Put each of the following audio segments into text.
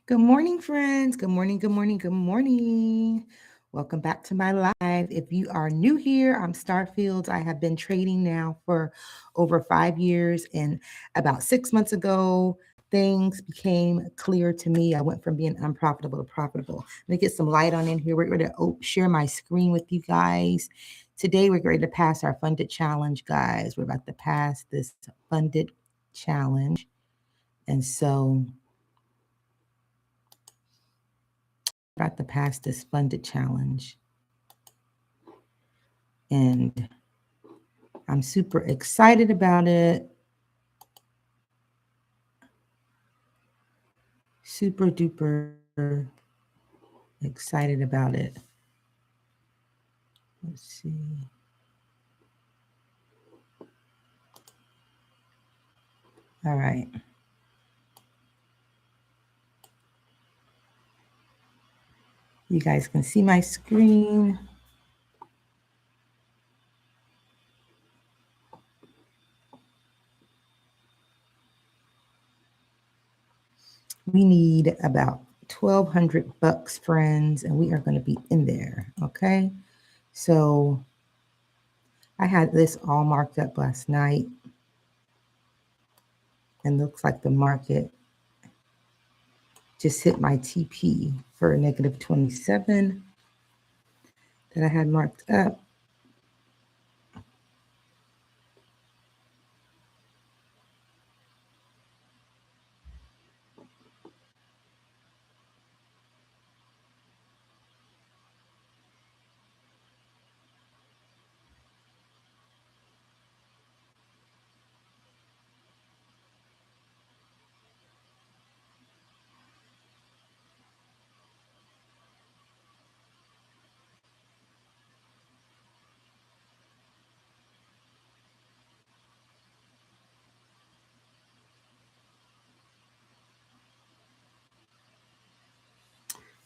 Good morning, friends. Good morning, good morning, good morning. Welcome back to my live. If you are new here, I'm Starfields. I have been trading now for over 5 years. And about 6 months ago, things became clear to me. I went from being unprofitable to profitable. Let me get some light on in here. We're going to share my screen with you guys. Today, we're ready to pass our funded challenge, guys. We're about to pass this funded challenge. And so about to pass this funded challenge. And I'm super excited about it. Super duper excited about it. Let's see. All right. You guys can see my screen. We need about 1,200 bucks, friends, and we are going to be in there. Okay. So I had this all marked up last night, and looks like the market just hit my TP for a negative 27 that I had marked up.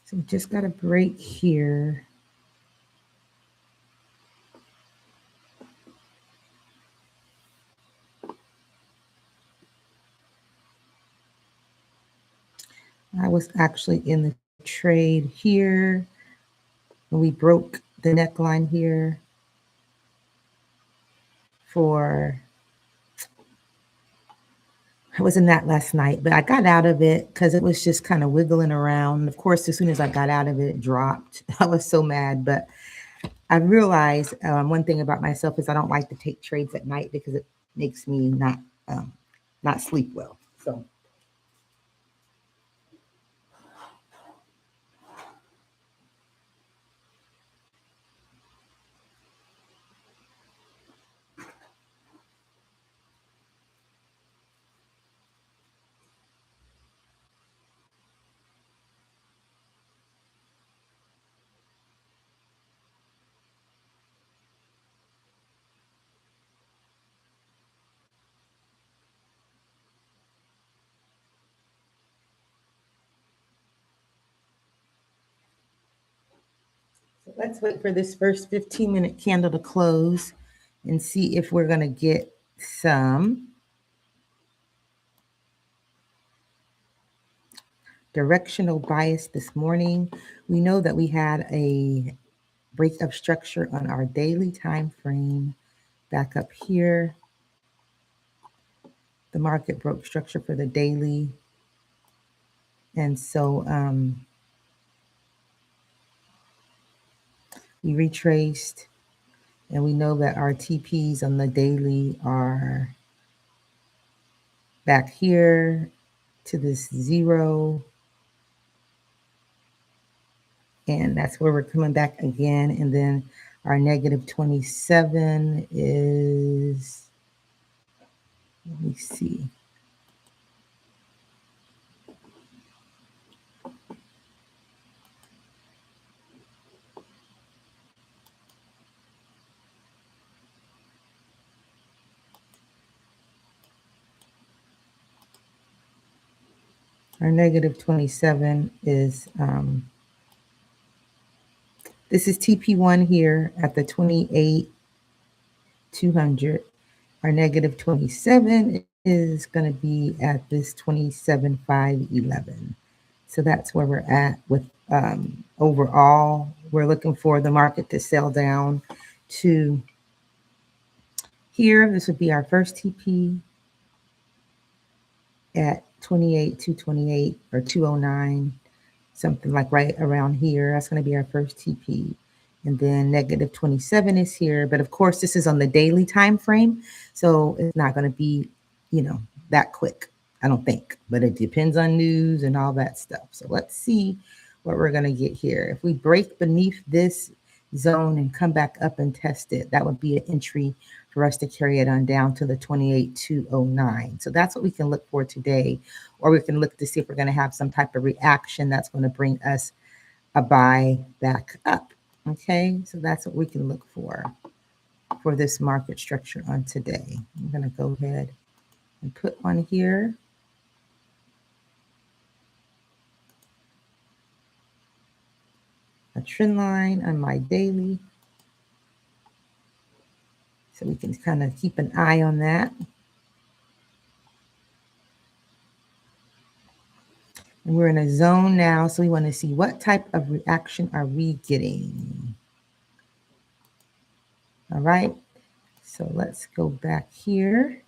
So we just got a break here. I was actually in the trade here when we broke the neckline here I was in that last night, but I got out of it because it was just kind of wiggling around. Of course, as soon as I got out of it, it dropped. I was so mad, but I realized one thing about myself is I don't like to take trades at night because it makes me not sleep well. So let's wait for this first 15-minute candle to close and see if we're going to get some directional bias this morning. We know that we had a break of structure on our daily time frame. Back up here, the market broke structure for the daily. And so we retraced, and we know that our TPs on the daily are back here to this 0. And that's where we're coming back again. And then our negative 27 is, let me see. Our negative 27 is, this is TP1 here at the 28,200. Our negative 27 is going to be at this 27,511. So that's where we're at with overall. We're looking for the market to sell down to here. This would be our first TP at 28, 228 or 209, something like right around here. That's going to be our first TP. And then negative 27 is here. But of course, this is on the daily time frame. So it's not going to be, that quick, I don't think. But it depends on news and all that stuff. So let's see what we're going to get here. If we break beneath this zone and come back up and test it, that would be an entry for us to carry it on down to the 28,209. So that's what we can look for today. Or we can look to see if we're going to have some type of reaction that's going to bring us a buy back up. Okay, so that's what we can look for this market structure on today. I'm going to go ahead and put on here. A trend line on my daily. So we can kind of keep an eye on that. And we're in a zone now, so we want to see what type of reaction are we getting. All right, so let's go back here.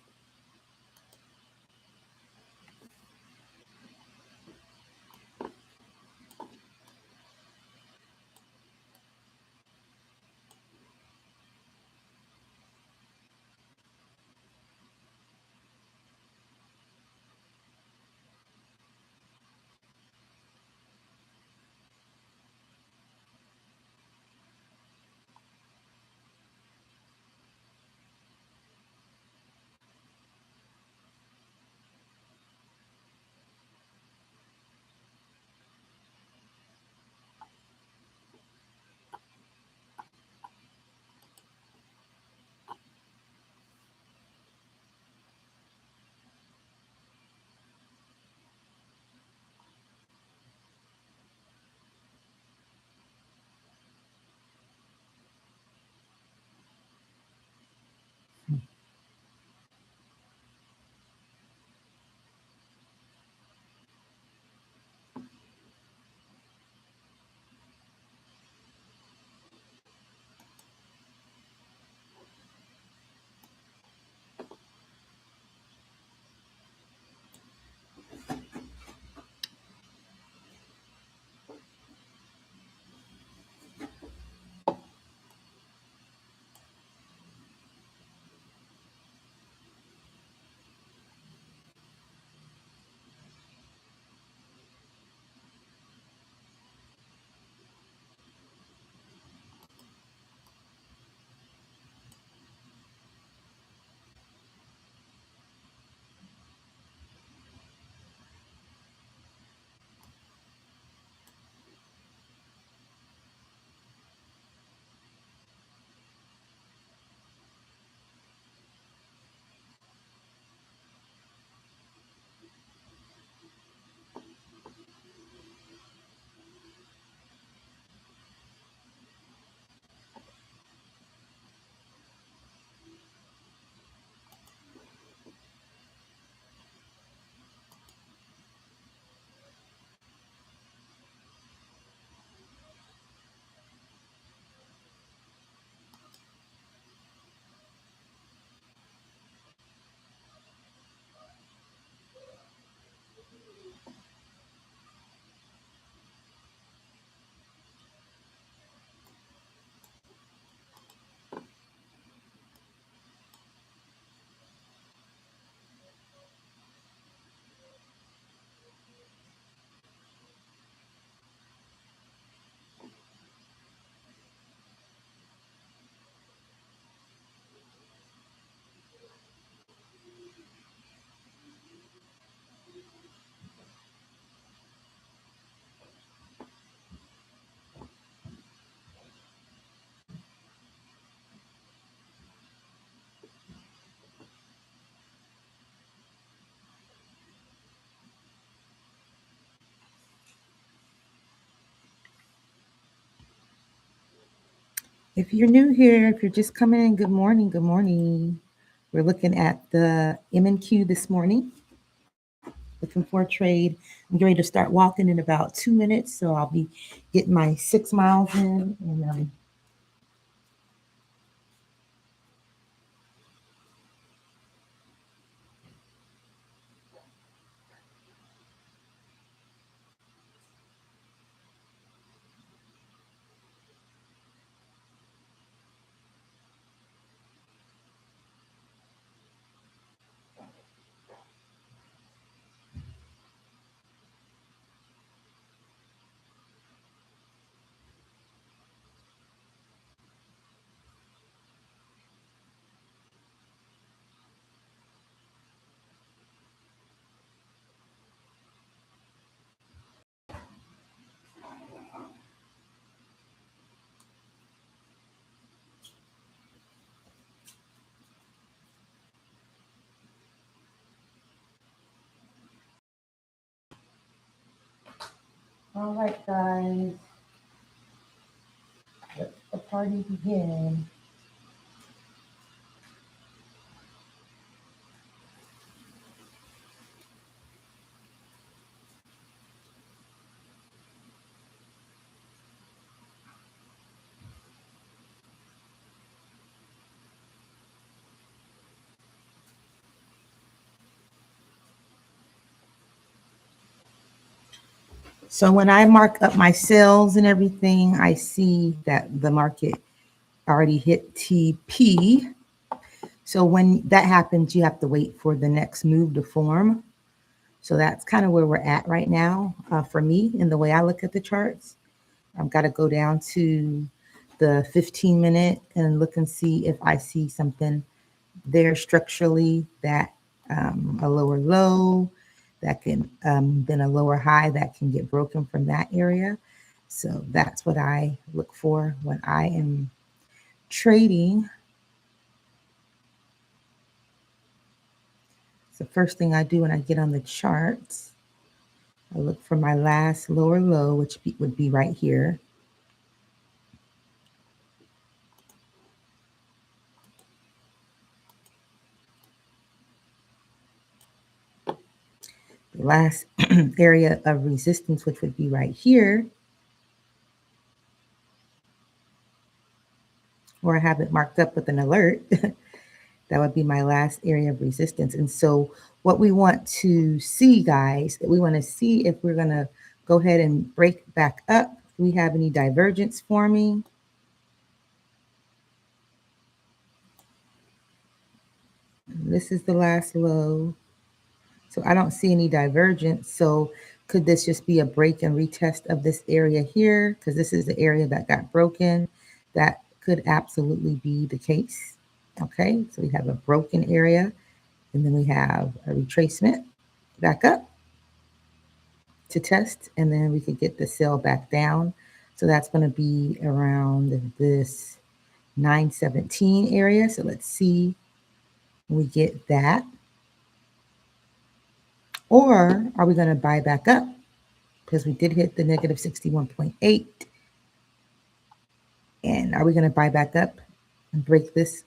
If you're new here, if you're just coming in, good morning, good morning. We're looking at the M&Q this morning. looking for a trade. I'm ready to start walking in about 2 minutes, so I'll be getting my 6 miles in. And all right, guys, let the party begin. So when I mark up my sales and everything, I see that the market already hit TP. So when that happens, you have to wait for the next move to form. So that's kind of where we're at right now for me in the way I look at the charts. I've got to go down to the 15-minute and look and see if I see something there structurally that a lower low that can then a lower high that can get broken from that area. So that's what I look for when I am trading. It's the first thing I do when I get on the charts. I look for my last lower low, which would be right here. The last area of resistance, which would be right here, or I have it marked up with an alert. That would be my last area of resistance. And so what we want to see, guys, we want to see if we're going to go ahead and break back up. Do we have any divergence forming? This is the last low. So I don't see any divergence. So could this just be a break and retest of this area here? Because this is the area that got broken. That could absolutely be the case. Okay, so we have a broken area, and then we have a retracement back up to test, and then we could get the sell back down. So that's going to be around this 917 area. So let's see we get that. Or are we going to buy back up? Because we did hit the negative 61.8. And are we going to buy back up and break this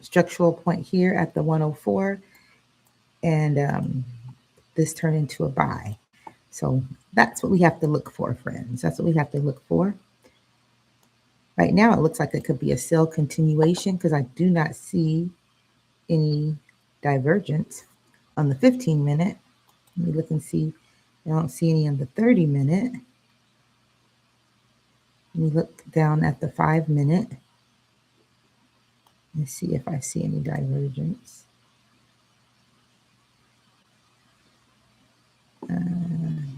structural point here at the 104 and this turn into a buy? So that's what we have to look for, friends. That's what we have to look for. Right now, it looks like it could be a sell continuation because I do not see any divergence on the 15-minute. Let me look and see. I don't see any on the 30-minute. Let me look down at the 5-minute and see if I see any divergence.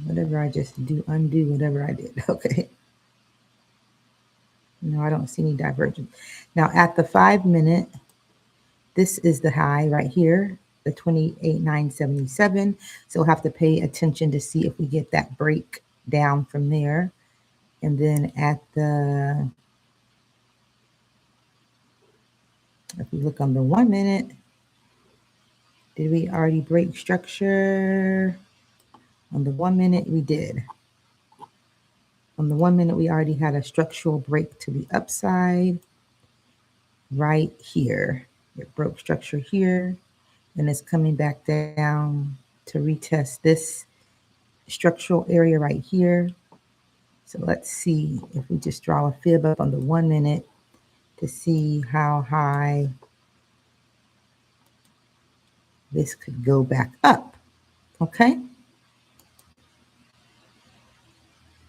Whatever I just do, undo whatever I did. Okay. No, I don't see any divergence. Now at the 5-minute, this is the high right here, the 28,977. So we'll have to pay attention to see if we get that break down from there. And then at the, if we look on the 1-minute, did we already break structure? On the 1-minute, we did. On the 1-minute, we already had a structural break to the upside right here. It broke structure here, and it's coming back down to retest this structural area right here. So let's see if we just draw a fib up on the 1 minute to see how high this could go back up. Okay.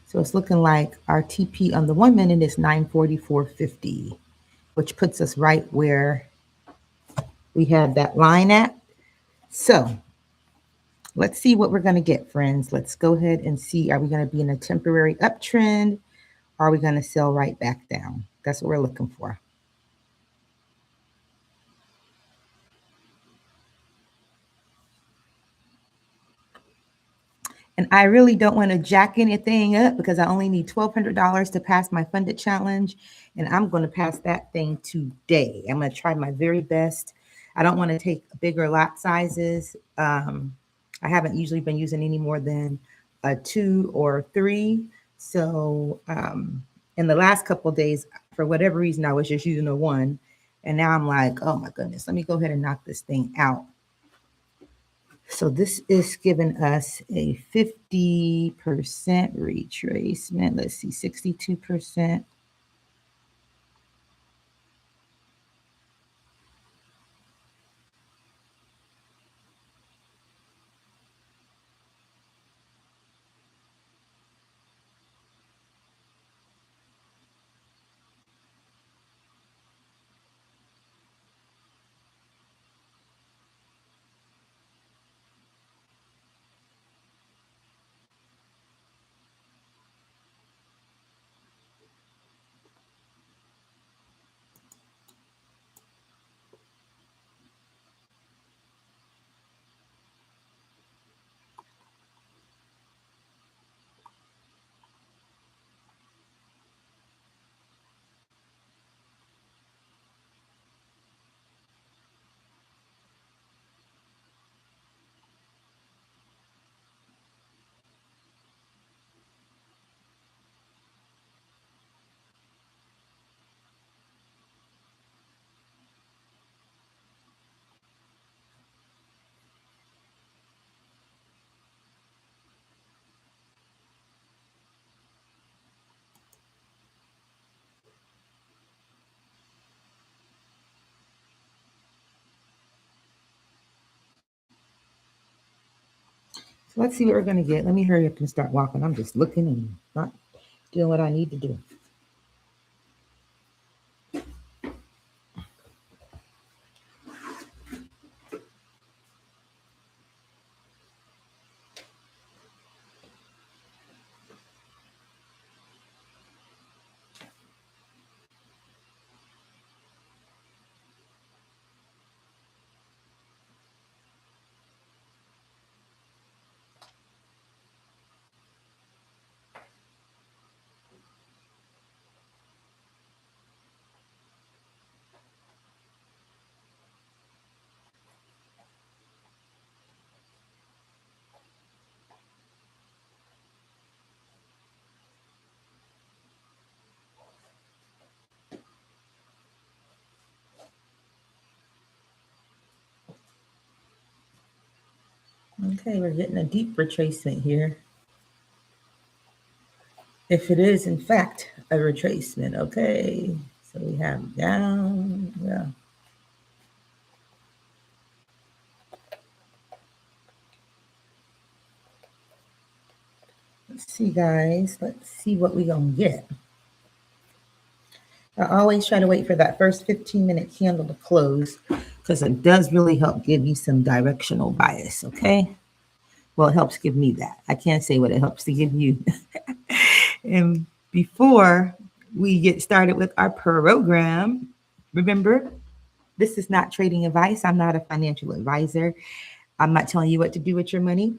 So it's looking like our TP on the 1 minute is 944.50, which puts us right where we have that line at. So let's see what we're going to get, friends. Let's go ahead and see, are we going to be in a temporary uptrend? Or are we going to sell right back down? That's what we're looking for. And I really don't want to jack anything up because I only need $1,200 to pass my funded challenge. And I'm going to pass that thing today. I'm going to try my very best. I don't want to take bigger lot sizes. I haven't usually been using any more than a 2 or 3. So in the last couple of days, for whatever reason, I was just using a 1. And now I'm like, oh my goodness, let me go ahead and knock this thing out. So this is giving us a 50% retracement. Let's see, 62%. So let's see what we're going to get. Let me hurry up and start walking. I'm just looking and not doing what I need to do. Okay, we're getting a deep retracement here. If it is, in fact, a retracement, okay. So we have down, yeah. Let's see, guys. Let's see what we're going to get. I always try to wait for that first 15-minute candle to close because it does really help give you some directional bias, okay? Well, it helps give me that. I can't say what it helps to give you. And before we get started with our program, remember, this is not trading advice. I'm not a financial advisor. I'm not telling you what to do with your money.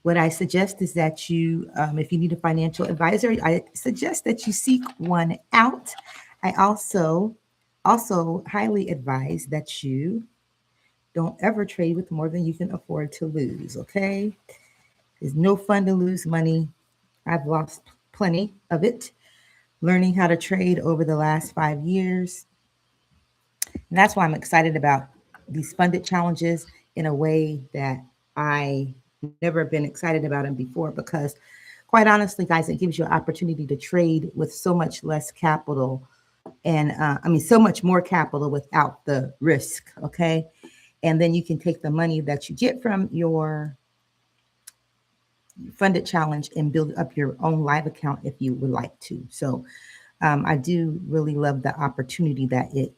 What I suggest is that you, if you need a financial advisor, I suggest that you seek one out. I also highly advise that you don't ever trade with more than you can afford to lose, okay? It's no fun to lose money. I've lost plenty of it learning how to trade over the last 5 years. And that's why I'm excited about these funded challenges in a way that I never been excited about them before because, quite honestly, guys, it gives you an opportunity to trade with so much less capital and so much more capital without the risk. Okay. And then you can take the money that you get from your funded challenge and build up your own live account if you would like to. So I do really love the opportunity that it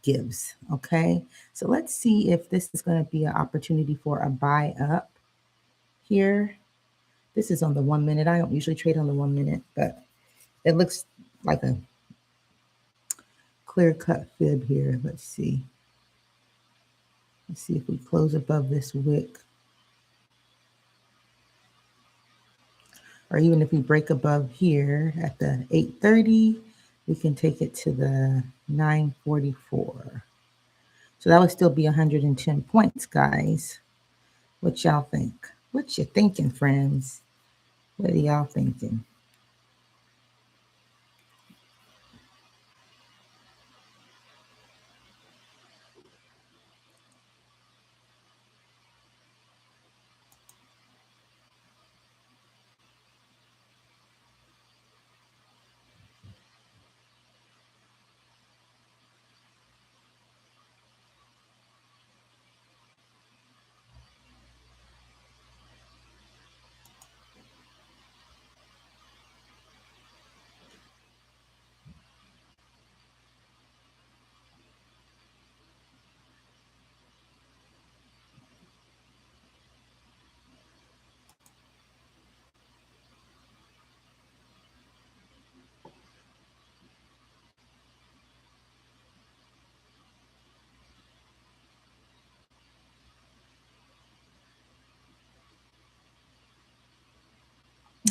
gives. Okay. So let's see if this is going to be an opportunity for a buy up here. This is on the 1 minute. I don't usually trade on the 1 minute, but it looks like a clear cut fib here. Let's see. Let's see if we close above this wick, or even if we break above here at the 830, we can take it to the 944. So that would still be 110 points, guys. What y'all think? What you thinking, friends? What are y'all thinking?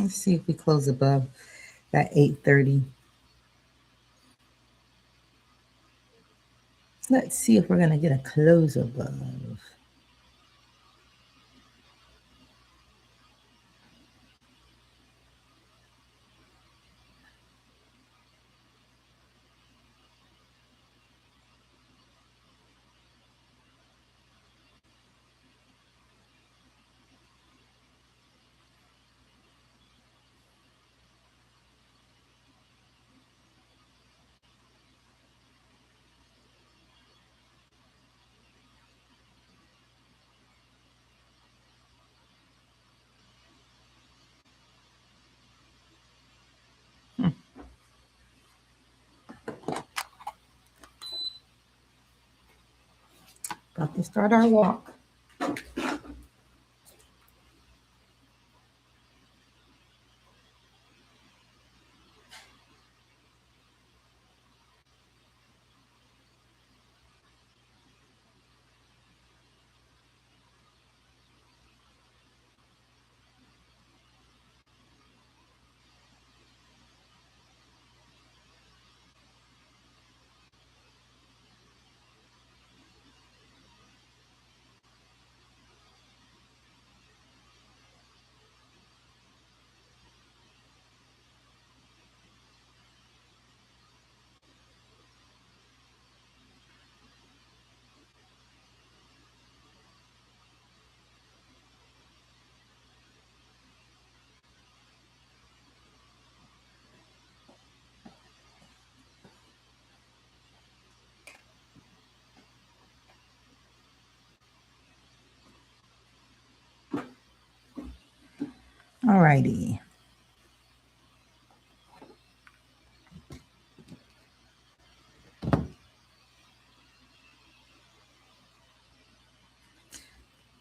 Let's see if we close above that 830. Let's see if we're going to get a close above. About to start our walk. All righty.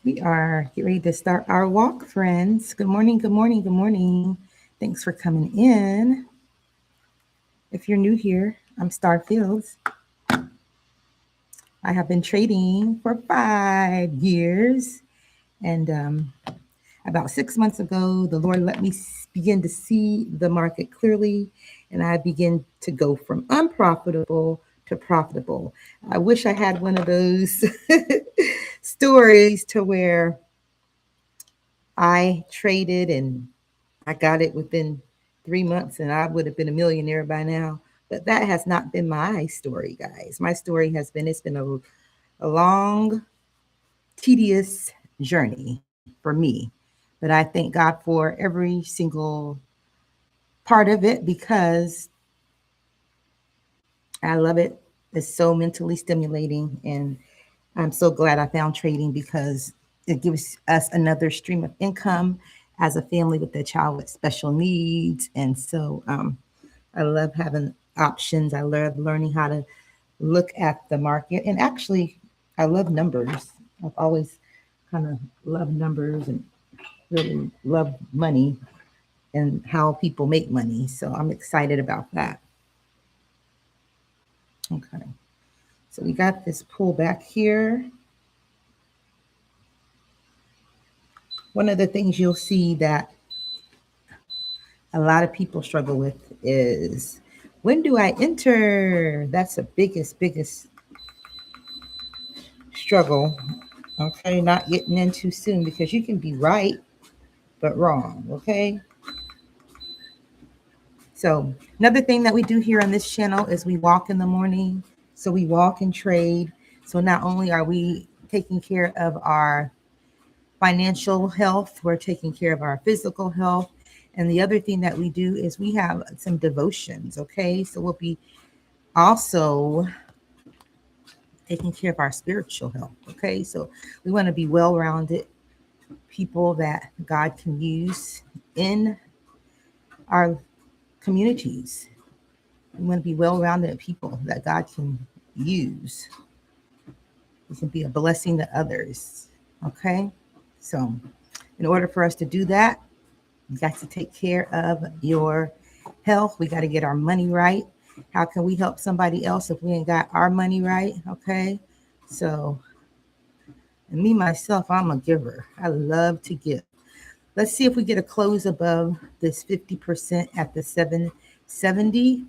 We are getting ready to start our walk, friends. Good morning, good morning, good morning. Thanks for coming in. If you're new here, I'm Staar Fields. I have been trading for 5 years. And about 6 months ago, the Lord let me begin to see the market clearly, and I began to go from unprofitable to profitable. I wish I had one of those stories to where I traded and I got it within 3 months and I would have been a millionaire by now. But that has not been my story, guys. My story has been, it's been a long, tedious journey for me. But I thank God for every single part of it because I love it. It's so mentally stimulating. And I'm so glad I found trading because it gives us another stream of income as a family with a child with special needs. And so I love having options. I love learning how to look at the market. And actually, I love numbers. I've always kind of loved numbers and really love money and how people make money. So I'm excited about that. Okay. So we got this pullback here. One of the things you'll see that a lot of people struggle with is, when do I enter? That's the biggest struggle. Okay, not getting in too soon because you can be right but wrong. Okay. So another thing that we do here on this channel is we walk in the morning. So we walk and trade. So not only are we taking care of our financial health, we're taking care of our physical health. And the other thing that we do is we have some devotions. Okay. So we'll be also taking care of our spiritual health. Okay. So we want to be well-rounded people that God can use in our communities. We want to be well-rounded people that God can use. We can be a blessing to others. Okay. So in order for us to do that, you got to take care of your health. We got to get our money right. How can we help somebody else if we ain't got our money right? Okay. So, and me, myself, I'm a giver. I love to give. Let's see if we get a close above this 50% at the 770.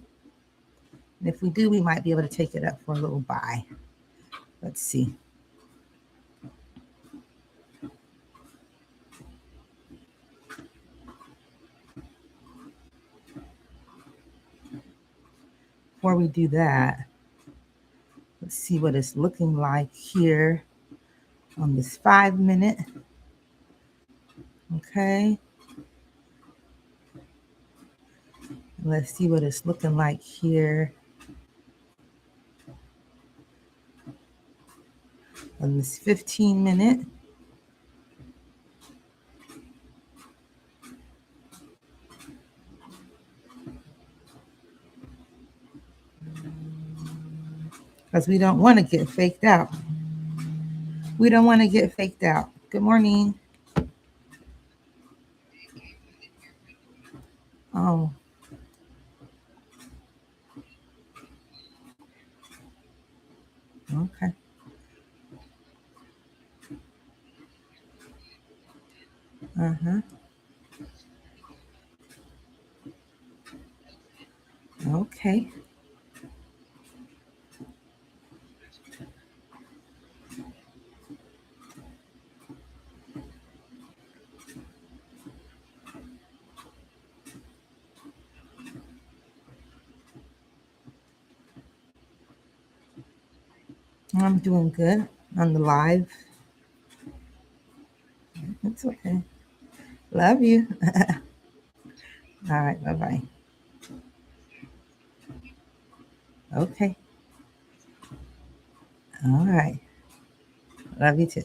And if we do, we might be able to take it up for a little buy. Let's see. Before we do that, let's see what it's looking like here on this 5 minute. Okay. Let's see what it's looking like here on this 15 minute. Because we don't want to get faked out. We don't want to get faked out. Good morning. Oh. Okay. Uh-huh. Okay. I'm doing good on the live. It's okay. Love you. All right. Bye-bye. Okay. All right. Love you too.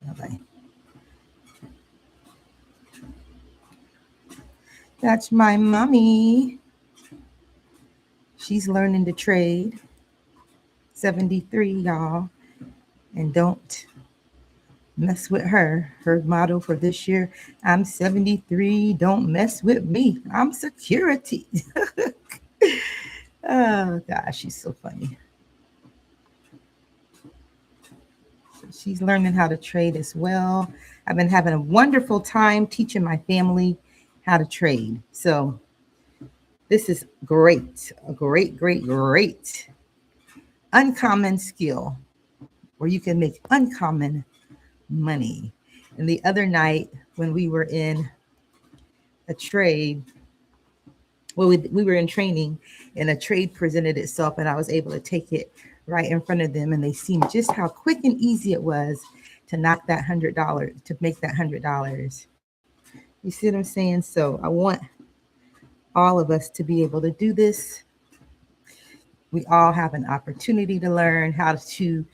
Bye-bye. That's my mommy. She's learning to trade. 73, y'all. And don't mess with her. Her motto for this year, I'm 73, don't mess with me. I'm security. Oh, gosh, she's so funny. So she's learning how to trade as well. I've been having a wonderful time teaching my family how to trade. So this is great, a great uncommon skill where you can make uncommon money. And the other night when we were in a trade, well, we were in training and a trade presented itself and I was able to take it right in front of them. And they seen just how quick and easy it was to knock that $100, to make that $100. You see what I'm saying? So I want all of us to be able to do this. We all have an opportunity to learn how to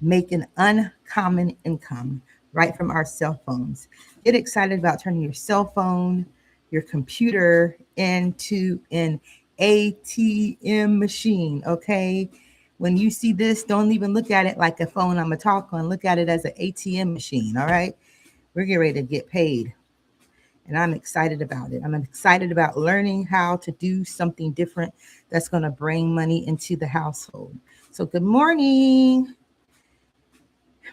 make an uncommon income right from our cell phones. Get excited about turning your cell phone, your computer into an ATM machine, okay? When you see this, don't even look at it like a phone I'm gonna talk on. Look at it as an ATM machine, all right? We're getting ready to get paid, and I'm excited about it. I'm excited about learning how to do something different that's going to bring money into the household. So, good morning.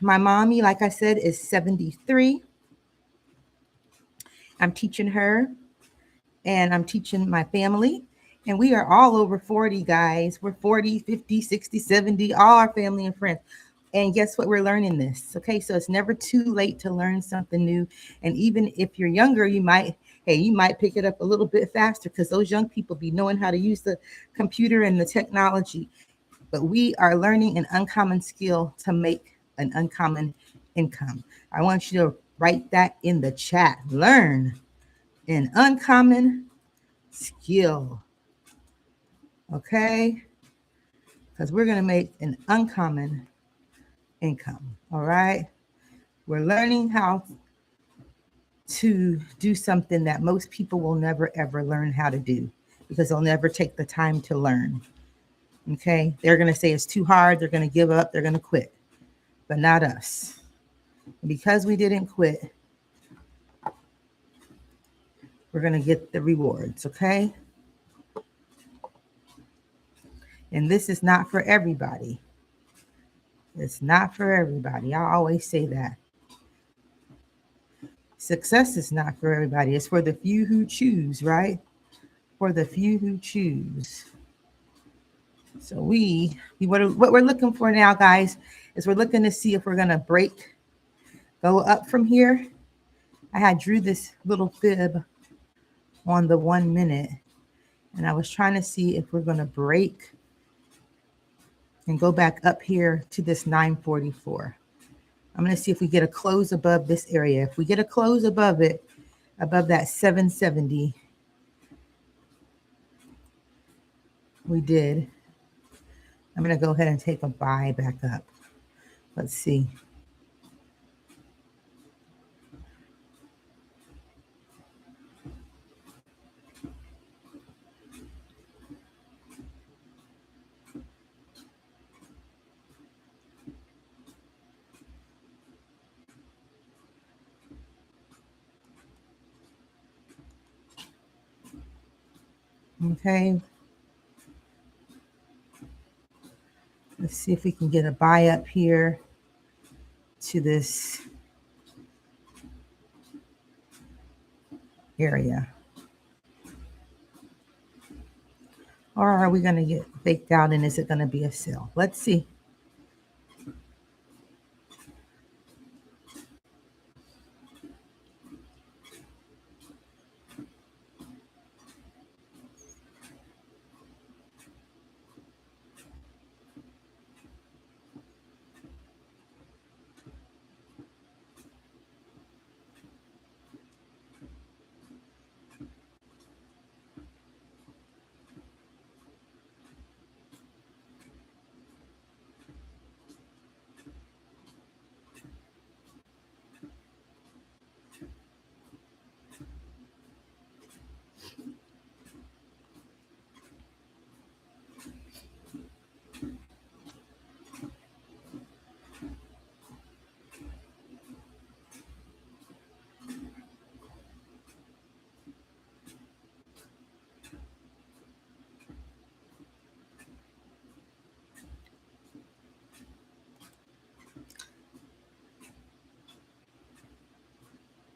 My mommy, like I said, is 73. I'm teaching her and I'm teaching my family. And we are all over 40, guys. We're 40, 50, 60, 70, all our family and friends. And guess what? We're learning this. Okay. So it's never too late to learn something new. And even if you're younger, you might pick it up a little bit faster because those young people be knowing how to use the computer and the technology. But we are learning an uncommon skill to make an uncommon income. I want you to write that in the chat. Learn an uncommon skill. Okay? Because we're going to make an uncommon income. All right? We're learning how to do something that most people will never ever learn how to do because they'll never take the time to learn. Okay? They're going to say it's too hard. They're going to give up. They're going to quit. But not us. Because we didn't quit, we're going to get the rewards. Okay? And this is not for everybody. It's not for everybody. I always say that. Success is not for everybody. It's for the few who choose, right? For the few who choose. So what we're looking for now, guys, is we're looking to see if we're going to go up from here. I had drew this little fib on the 1 minute, and I was trying to see if we're going to break and go back up here to this 944. I'm going to see if we get a close above this area. If we get a close above it, above that 770, we did. I'm going to go ahead and take a buy back up. Let's see. Okay. Let's see if we can get a buy up here to this area. Or are we going to get baked out and is it going to be a sell? Let's see.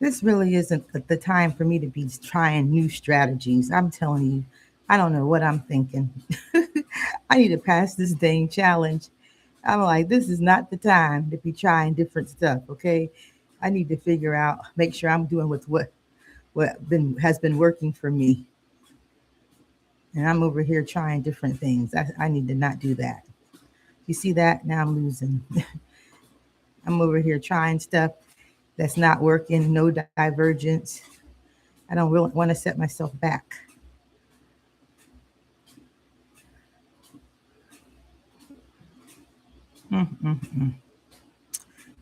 This really isn't the time for me to be trying new strategies. I'm telling you, I don't know what I'm thinking. I need to pass this dang challenge. I'm like, this is not the time to be trying different stuff, okay? I need to figure out, make sure I'm doing what has been working for me. And I'm over here trying different things. I need to not do that. You see that? Now I'm losing. I'm over here trying stuff that's not working, no divergence. I don't really want to set myself back. Mm-mm-mm.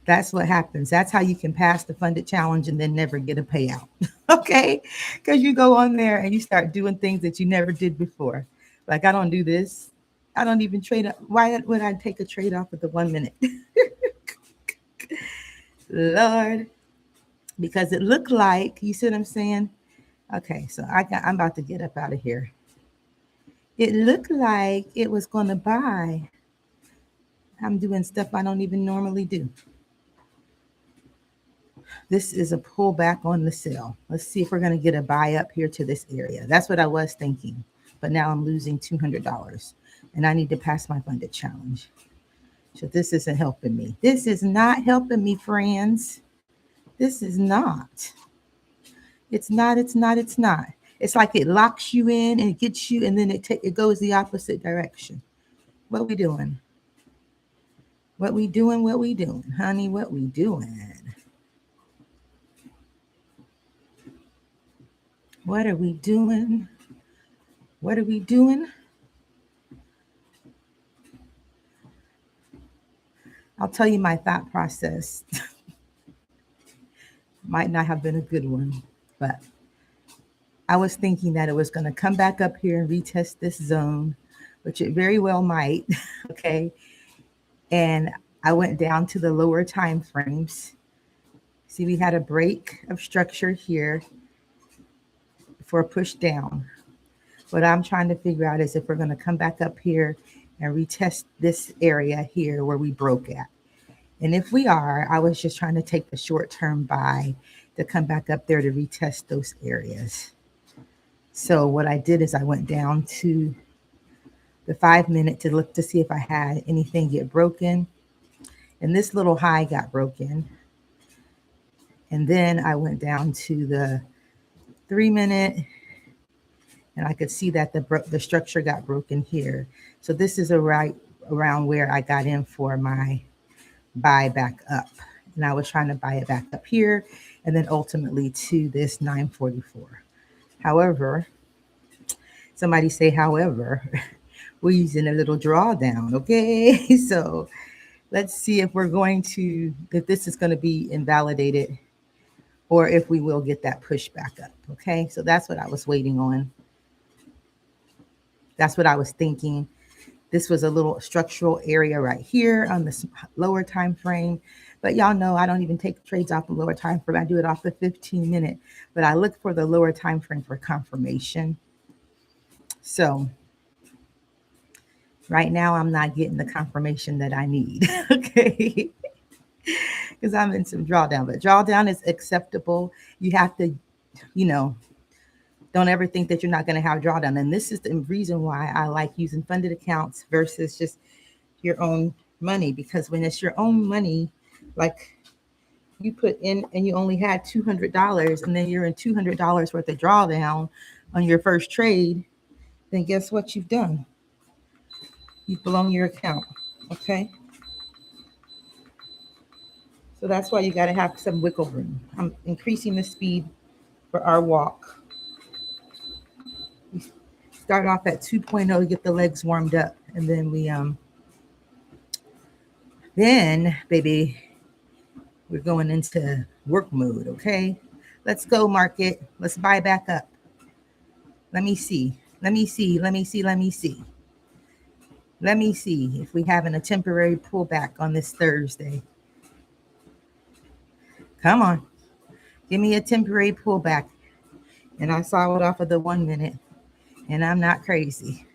That's what happens. That's how you can pass the funded challenge and then never get a payout. Okay? Because you go on there and you start doing things that you never did before. Like, I don't do this. I don't even trade. Why would I take a trade off of the 1 minute? Lord, because it looked like, you see what I'm saying? Okay, so I'm about to get up out of here. It looked like it was going to buy. I'm doing stuff I don't even normally do. This is a pullback on the sell. Let's see if we're going to get a buy up here to this area. That's what I was thinking. But now I'm losing $200 and I need to pass my funded challenge. So this isn't helping me. This is not helping me, friends. This is not. It's not. It's like it locks you in and it gets you, and then it goes the opposite direction. What we doing? What we doing? What we doing? Honey, what we doing? What are we doing? What are we doing? I'll tell you my thought process. Might not have been a good one, but I was thinking that it was going to come back up here and retest this zone, which it very well might. Okay. And I went down to the lower time frames. See, we had a break of structure here for a push down. What I'm trying to figure out is if we're going to come back up here and retest this area here where we broke at. And if we are, I was just trying to take the short-term buy to come back up there to retest those areas. So what I did is I went down to the 5-minute to look to see if I had anything get broken. And this little high got broken. And then I went down to the 3-minute, and I could see that the structure got broken here. So this is right around where I got in for my buy back up. And I was trying to buy it back up here and then ultimately to this 944. However, somebody say, however, we're using a little drawdown. Okay. So let's see if if this is going to be invalidated or if we will get that push back up. Okay. So that's what I was waiting on. That's what I was thinking. This was a little structural area right here on the lower time frame. But y'all know I don't even take trades off the lower time frame. I do it off the 15-minute. But I look for the lower time frame for confirmation. So right now I'm not getting the confirmation that I need. Okay. Because I'm in some drawdown. But drawdown is acceptable. You have to, don't ever think that you're not going to have drawdown. And this is the reason why I like using funded accounts versus just your own money. Because when it's your own money, like you put in and you only had $200 and then you're in $200 worth of drawdown on your first trade, then guess what you've done? You've blown your account. Okay. So that's why you got to have some wiggle room. I'm increasing the speed for our walk. Start off at 2.0, get the legs warmed up, and then then baby, we're going into work mode. Okay, let's go market. Let's buy back up. Let me see if we having a temporary pullback on this Thursday. Come on, give me a temporary pullback. And I saw it off of the 1-minute, and I'm not crazy.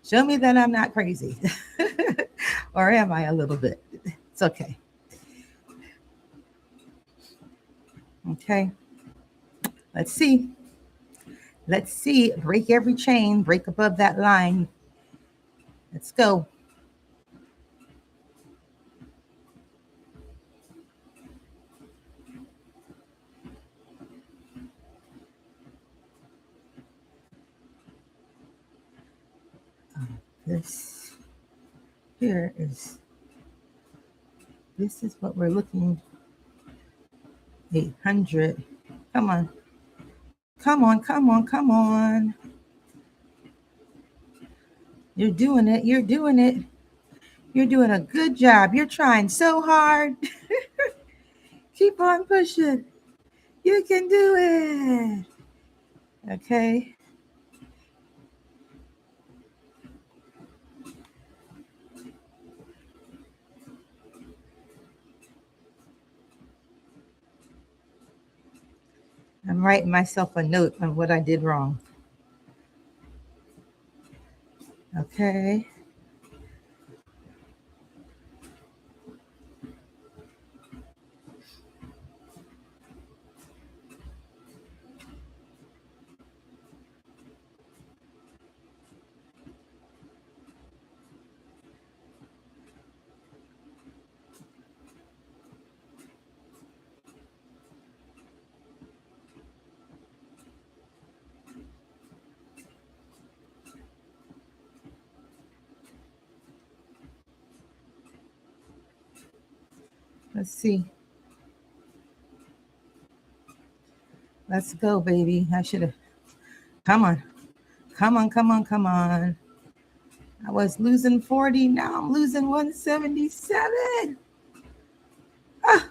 Show me that I'm not crazy. Or am I a little bit? It's okay. Okay. Let's see. Break every chain. Break above that line. Let's go. This here is, this is what we're looking. 800. Come on. Come on, come on, come on. You're doing it. You're doing it. You're doing a good job. You're trying so hard. Keep on pushing. You can do it. Okay. I'm writing myself a note on what I did wrong. Okay. Let's see. Let's go, baby. I should have. Come on. Come on, come on, come on. I was losing 40. Now I'm losing 177. Ah,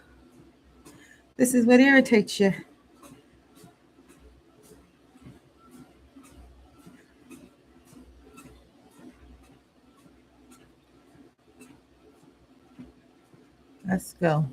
this is what irritates you. Let's go.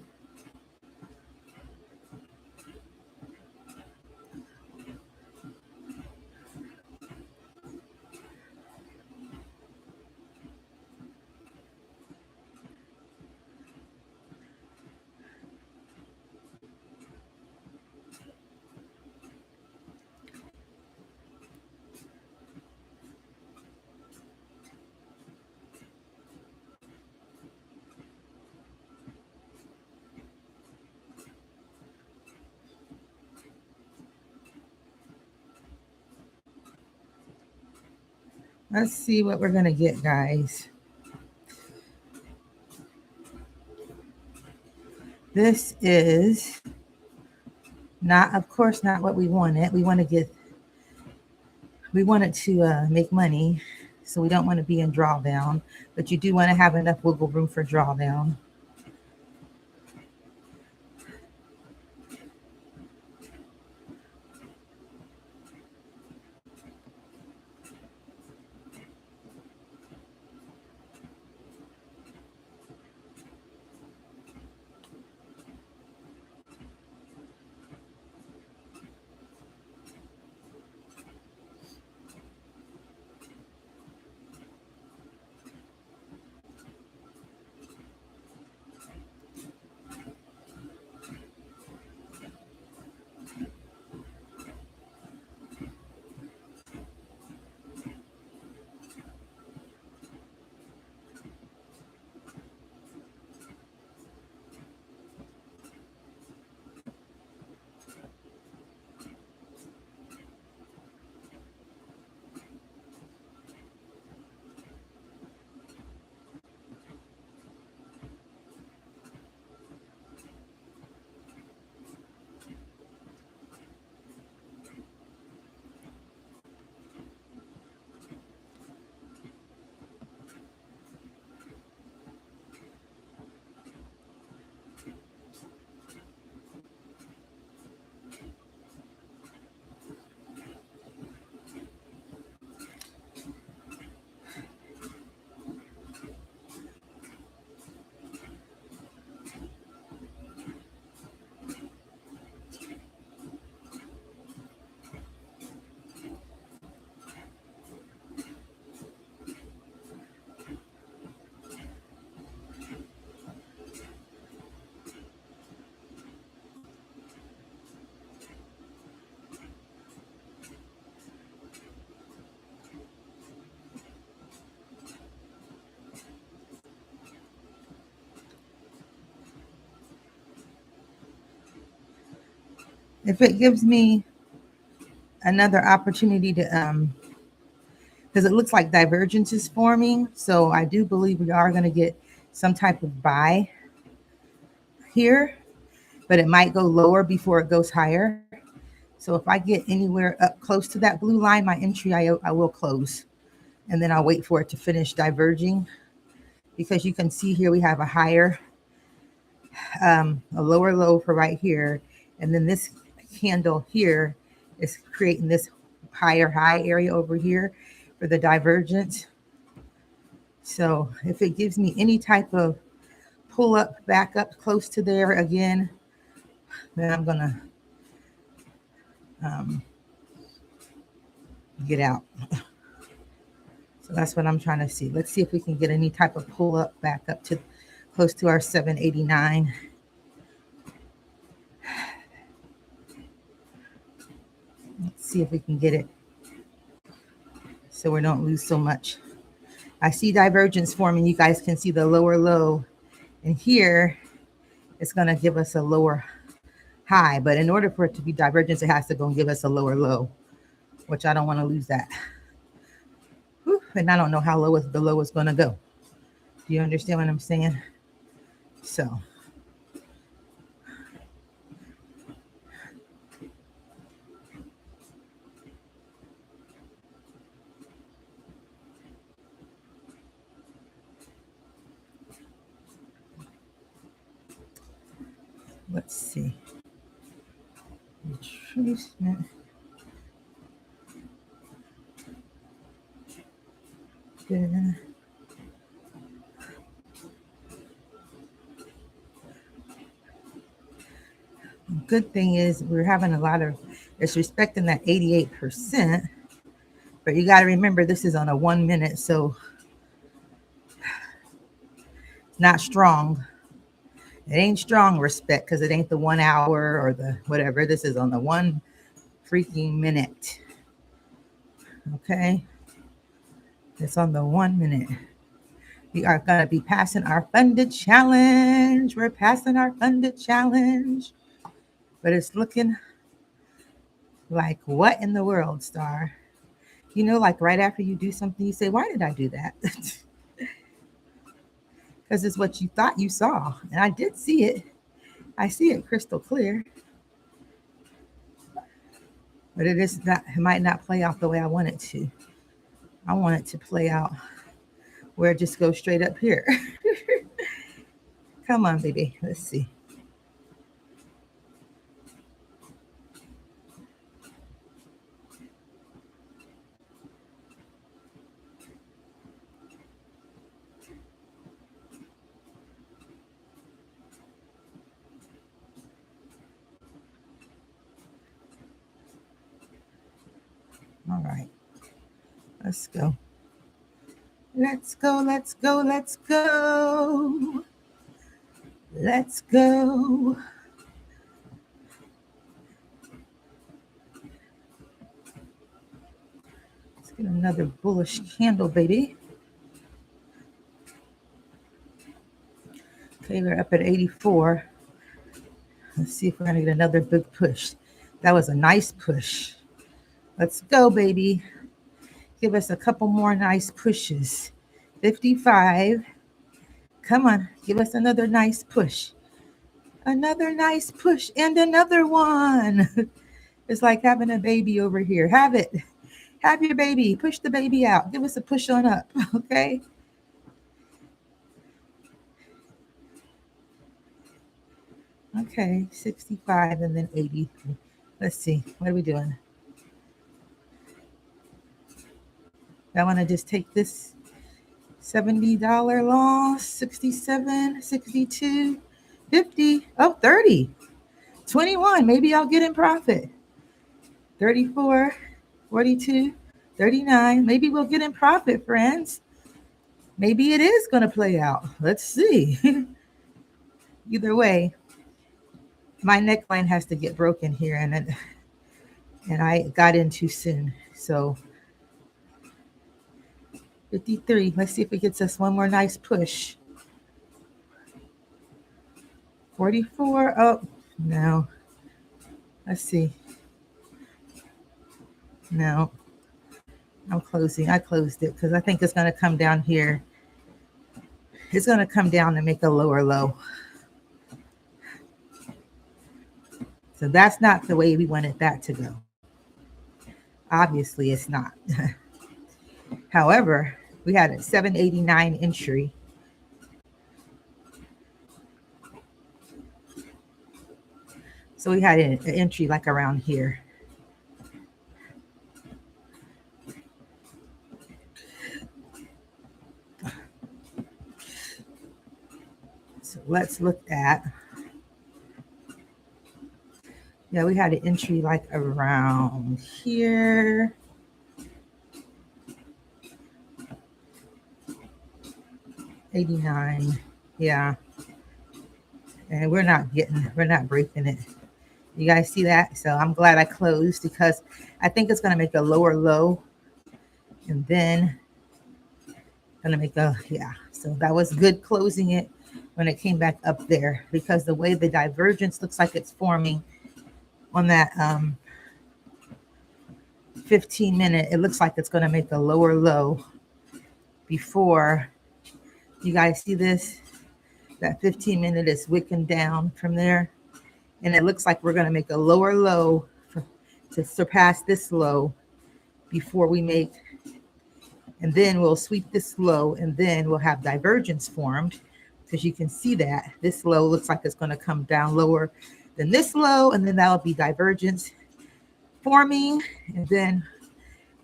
Let's see what we're going to get, guys. This is not, of course, not what we wanted. We wanted to make money. So we don't want to be in drawdown, but you do want to have enough wiggle room for drawdown. If it gives me another opportunity to, because it looks like divergence is forming. So I do believe we are going to get some type of buy here, but it might go lower before it goes higher. So if I get anywhere up close to that blue line, my entry, I will close. And then I'll wait for it to finish diverging, because you can see here we have a lower low for right here. And then this candle here is creating this higher high area over here for the divergence. So if it gives me any type of pull up, back up close to there again, then I'm gonna get out. So that's what I'm trying to see. Let's see if we can get any type of pull up back up to close to our 789. Let's see if we can get it so we don't lose so much. I see divergence forming. You guys can see the lower low. And here it's going to give us a lower high. But in order for it to be divergence, it has to go and give us a lower low, which I don't want to lose that. Whew, and I don't know how low the low is going to go. Do you understand what I'm saying? So let's see. Retracement. Good. Good thing is we're having a lot of, it's respecting that 88%, but you got to remember this is on a 1 minute, so not strong. It ain't strong respect because it ain't the 1 hour or the whatever. This is on the 1 freaking minute. Okay. It's on the 1 minute. We are going to be passing our funded challenge. We're passing our funded challenge. But it's looking like, what in the world, Star? You know, like right after you do something, you say, why did I do that? Because it's what you thought you saw. And I did see it. I see it crystal clear. But it is not, it might not play out the way I want it to. I want it to play out where it just goes straight up here. Come on, baby. Let's see. All right. Let's go. Let's go, let's go, let's go. Let's go. Let's get another bullish candle, baby. Okay, we're up at 84. Let's see if we're going to get another big push. That was a nice push. Let's go, baby. Give us a couple more nice pushes. 55. Come on, give us another nice push. Another nice push and another one. It's like having a baby over here. Have it. Have your baby. Push the baby out. Give us a push on up, okay? Okay, 65 and then 83. Let's see. What are we doing? I want to just take this $70 loss, 67, 62, 50, oh, 30, 21. Maybe I'll get in profit. 34, 42, 39. Maybe we'll get in profit, friends. Maybe it is going to play out. Let's see. Either way, my neckline has to get broken here, and I got in too soon. So 53. Let's see if it gets us one more nice push. 44. Oh, no. Let's see. No. I'm closing. I closed it because I think it's going to come down here. It's going to come down and make a lower low. So that's not the way we wanted that to go. Obviously, it's not. However, we had a 789 entry. So we had an entry like around here. So let's look at, yeah, we had an entry like around here. $89, yeah. And we're not breaking it. You guys see that? So I'm glad I closed because I think it's gonna make a lower low and then gonna make a, yeah. So that was good closing it when it came back up there, because the way the divergence looks like it's forming on that 15-minute, it looks like it's going to make a lower low before. You guys see this? That 15-minute is wicking down from there, and it looks like we're going to make a lower low to surpass this low before we make, and then we'll sweep this low, and then we'll have divergence formed, because you can see that this low looks like it's going to come down lower than this low, and then that'll be divergence forming, and then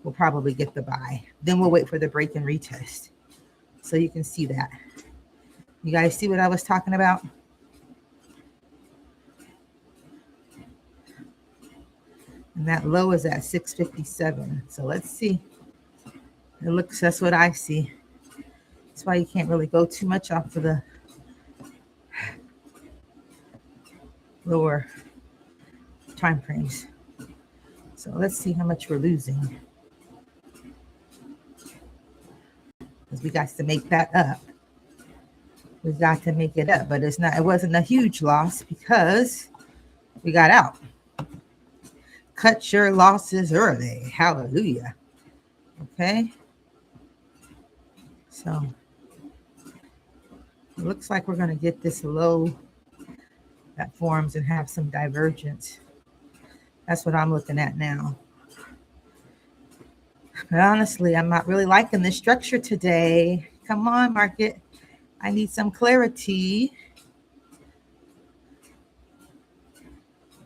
we'll probably get the buy. Then we'll wait for the break and retest. So you can see that. You guys see what I was talking about? And that low is at 657. So let's see. It looks, that's what I see. That's why you can't really go too much off of the lower time frames. So let's see how much we're losing, because we got to make that up. We got to make it up, but it's not, it wasn't a huge loss because we got out. Cut your losses early. Hallelujah. Okay. So it looks like we're going to get this low that forms and have some divergence. That's what I'm looking at now. But honestly, I'm not really liking this structure today. Come on, market. I need some clarity,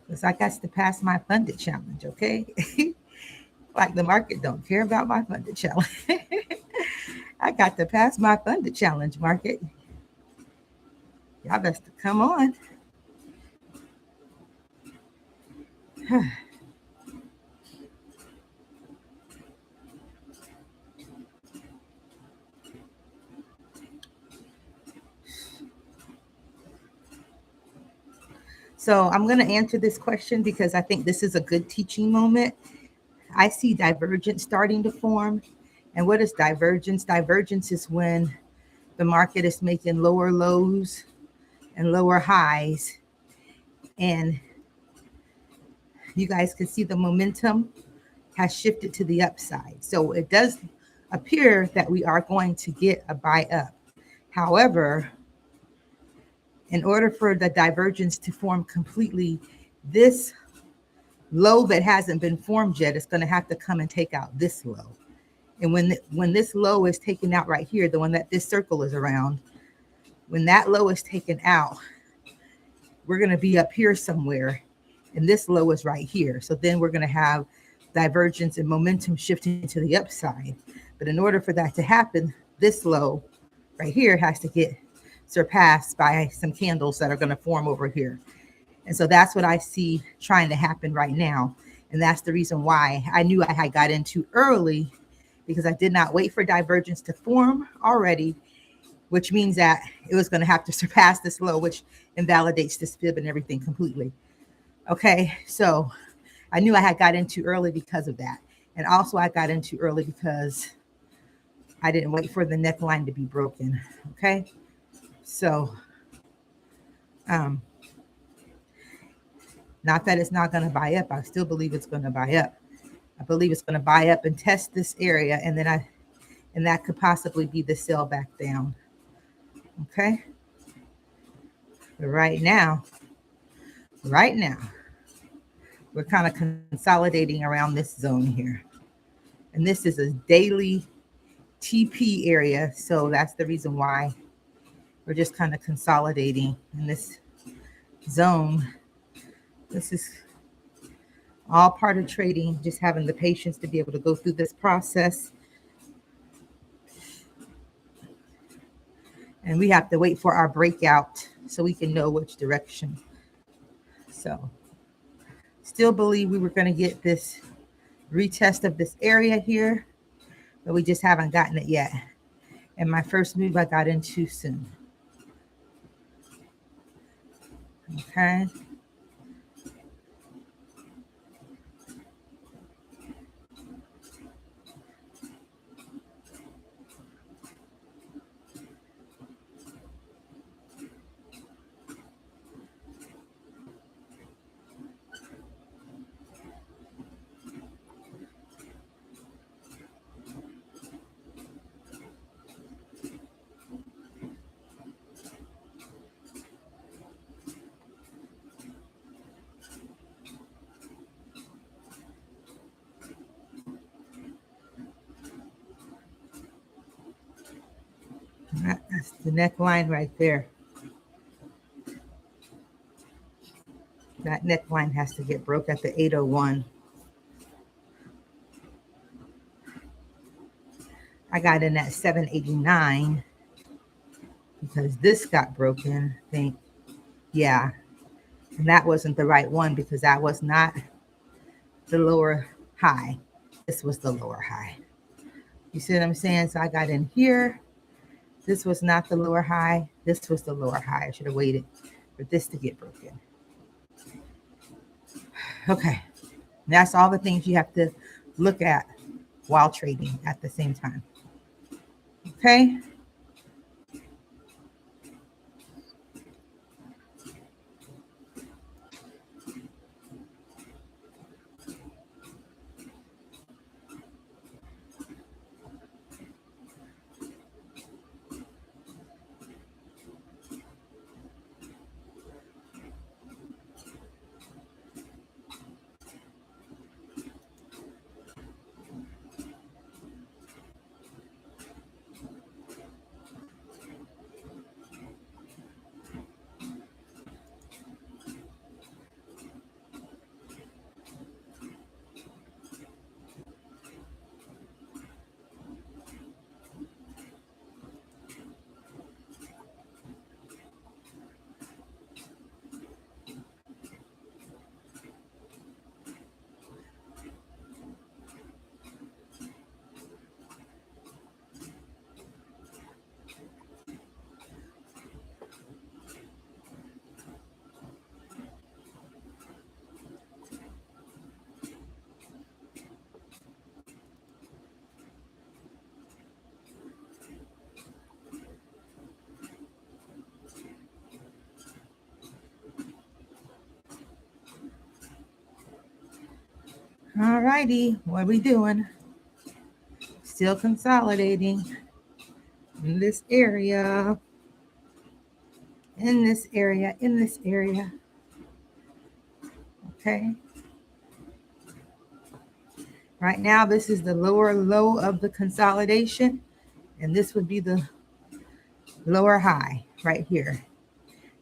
because I got to pass my funded challenge, okay? Like the market don't care about my funded challenge. I got to pass my funded challenge, market. Y'all best to come on. So I'm going to answer this question because I think this is a good teaching moment. I see divergence starting to form. And what is divergence? Divergence is when the market is making lower lows and lower highs. And you guys can see the momentum has shifted to the upside. So it does appear that we are going to get a buy up. However, in order for the divergence to form completely, this low that hasn't been formed yet is going to have to come and take out this low. And when this low is taken out right here, the one that this circle is around, when that low is taken out, we're going to be up here somewhere, and this low is right here. So then we're going to have divergence and momentum shifting to the upside. But in order for that to happen, this low right here has to get surpassed by some candles that are going to form over here. And so that's what I see trying to happen right now. And that's the reason why I knew I had got into early, because I did not wait for divergence to form already, which means that it was going to have to surpass this low, which invalidates this fib and everything completely. Okay, so I knew I had got into early because of that. And also I got into early because I didn't wait for the neckline to be broken. Okay, so not that it's not going to buy up. I still believe it's going to buy up. I believe it's going to buy up and test this area, and then that could possibly be the sell back down. Okay. But right now, we're kind of consolidating around this zone here. And this is a daily TP area. So that's the reason why we're just kind of consolidating in this zone. This is all part of trading, just having the patience to be able to go through this process. And we have to wait for our breakout so we can know which direction. So still believe we were going to get this retest of this area here, but we just haven't gotten it yet. And my first move I got in too soon. Okay. That's the neckline right there. That neckline has to get broke at the 801. I got in at 789 because this got broken, I think. Yeah. And that wasn't the right one because that was not the lower high. This was the lower high. You see what I'm saying? So I got in here. This was not the lower high. This was the lower high. I should have waited for this to get broken. Okay. That's all the things you have to look at while trading at the same time. Okay. All righty. What are we doing? Still consolidating in this area. In this area. In this area. Okay. Right now, this is the lower low of the consolidation. And this would be the lower high right here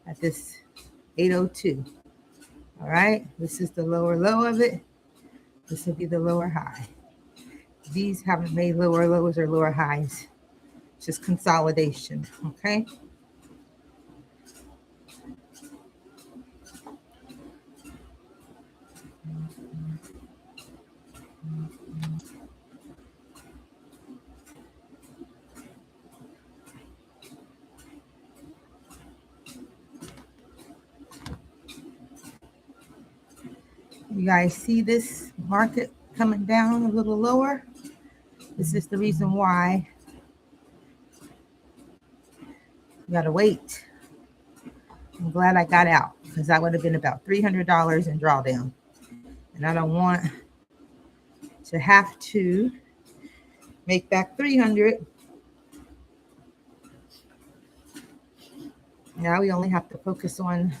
at this 802. All right. This is the lower low of it. This would be the lower high. These haven't made lower lows or lower highs. It's just consolidation. Okay. You guys see this market coming down a little lower? This is the reason why you gotta wait. I'm glad I got out because that would have been about $300 in drawdown. And I don't want to have to make back 300. Now we only have to focus on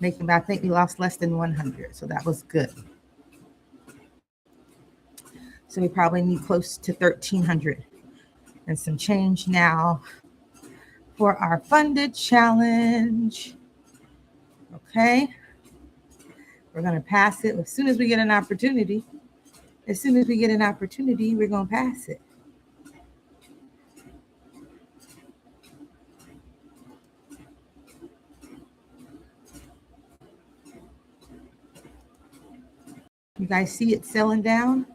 I think we lost less than 100. So that was good. So we probably need close to 1,300 and some change now for our funded challenge. Okay. We're going to pass it as soon as we get an opportunity. As soon as we get an opportunity, we're going to pass it. You guys see it selling down?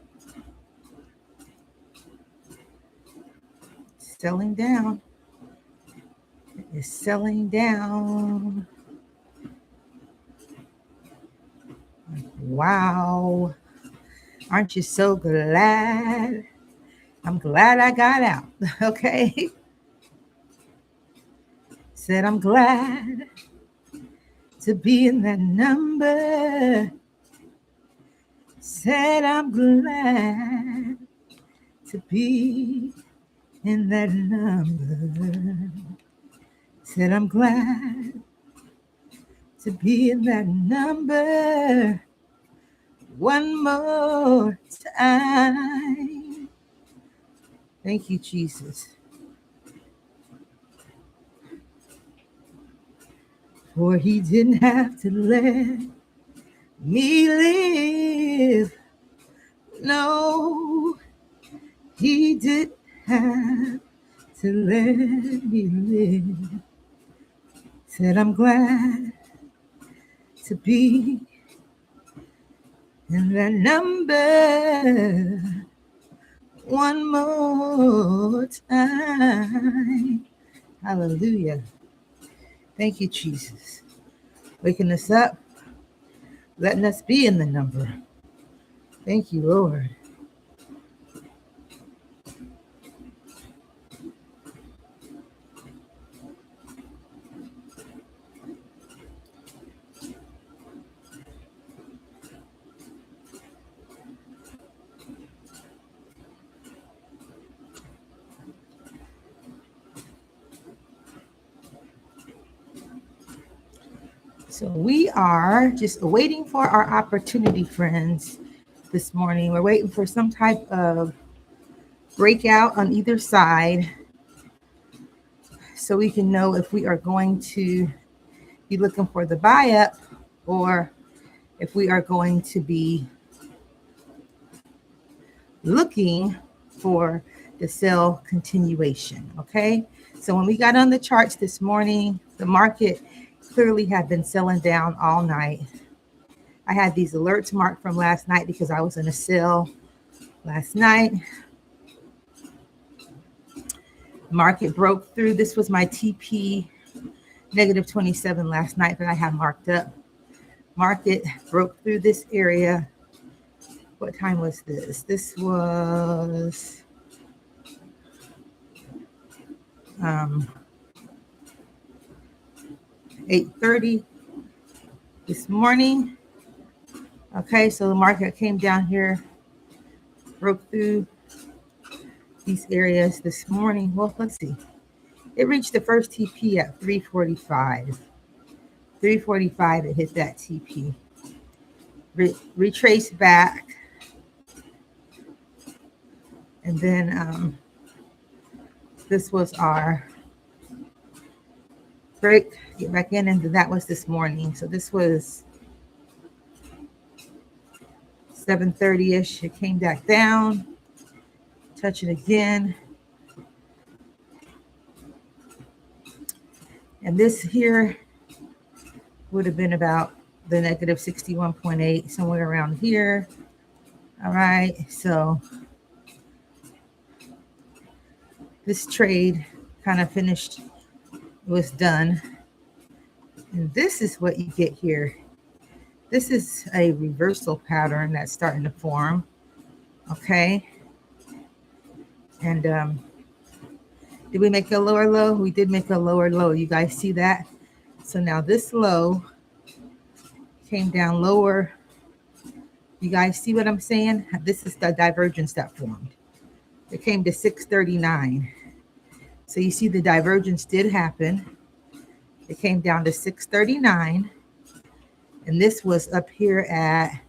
Selling down. It's selling down. Wow. Aren't you so glad? I'm glad I got out. Okay. Said I'm glad to be in that number. Said I'm glad to be in that number. Said I'm glad to be in that number one more time. Thank you, Jesus. For he didn't have to let me live. No, he didn't have to let me live. Said I'm glad to be in that number one more time. Hallelujah. Thank you, Jesus. Waking us up, letting us be in the number. Thank you, Lord. So we are just waiting for our opportunity, friends, this morning. We're waiting for some type of breakout on either side so we can know if we are going to be looking for the buy up or if we are going to be looking for the sell continuation. Okay. So when we got on the charts this morning, the market clearly had been selling down all night. I had these alerts marked from last night because I was in a sell last night. Market broke through. This was my TP negative 27 last night that I had marked up. Market broke through this area. What time was this? This was 8:30 this morning. Okay, so the market came down here, broke through these areas this morning. Well, let's see. It reached the first TP at 345. 345, it hit that TP. Retraced back. And then this was our break, get back in, and that was this morning. So this was 7:30-ish. It came back down, touch it again. And this here would have been about the negative 61.8, somewhere around here. All right, so this trade kind of finished, was done. And this is what you get here. This is a reversal pattern that's starting to form. Okay. And did we make a lower low? We did make a lower low. You guys see that? So now this low came down lower. You guys see what I'm saying? This is the divergence that formed. It came to 639. So you see the divergence did happen. It came down to 639. And this was up here at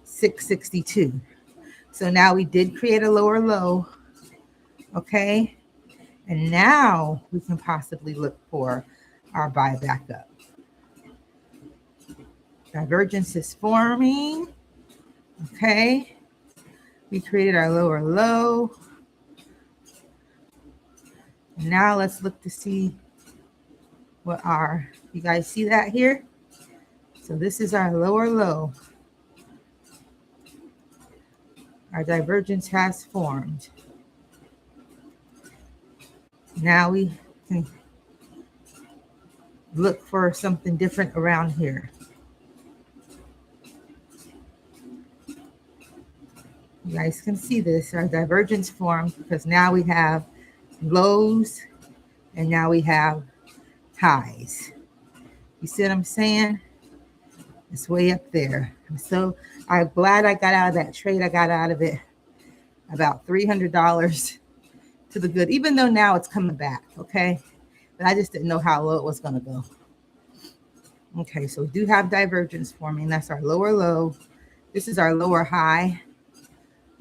662. So now we did create a lower low. Okay. And now we can possibly look for our buy back up. Divergence is forming. Okay. We created our lower low. And now let's look to see what you guys see that here? So this is our lower low. Our divergence has formed. Now we can look for something different around here. You guys can see this, our divergence formed, because now we have lows and now we have highs. You see what I'm saying? It's way up there. I'm glad I got out of that trade. I got out of it about $300 to the good, even though now it's coming back, okay? But I just didn't know how low it was going to go. Okay, so we do have divergence forming. That's our lower low. This is our lower high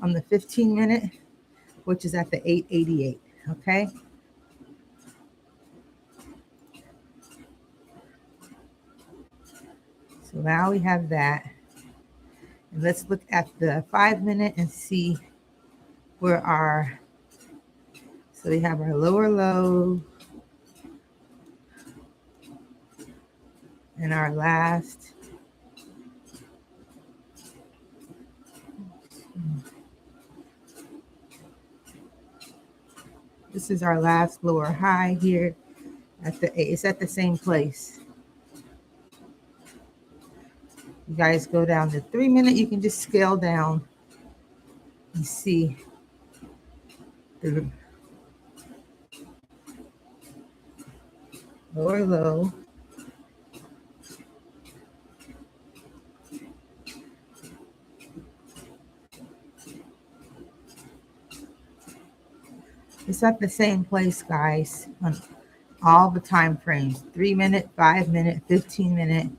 on the 15-minute, which is at the 888, okay? So now we have that. And let's look at the 5-minute and see where so we have our lower low and our last. This is our last lower high here it's at the same place. You guys go down to 3-minute, you can just scale down and see the lower low. It's at the same place, guys, on all the time frames, 3-minute, 5-minute, 15-minute.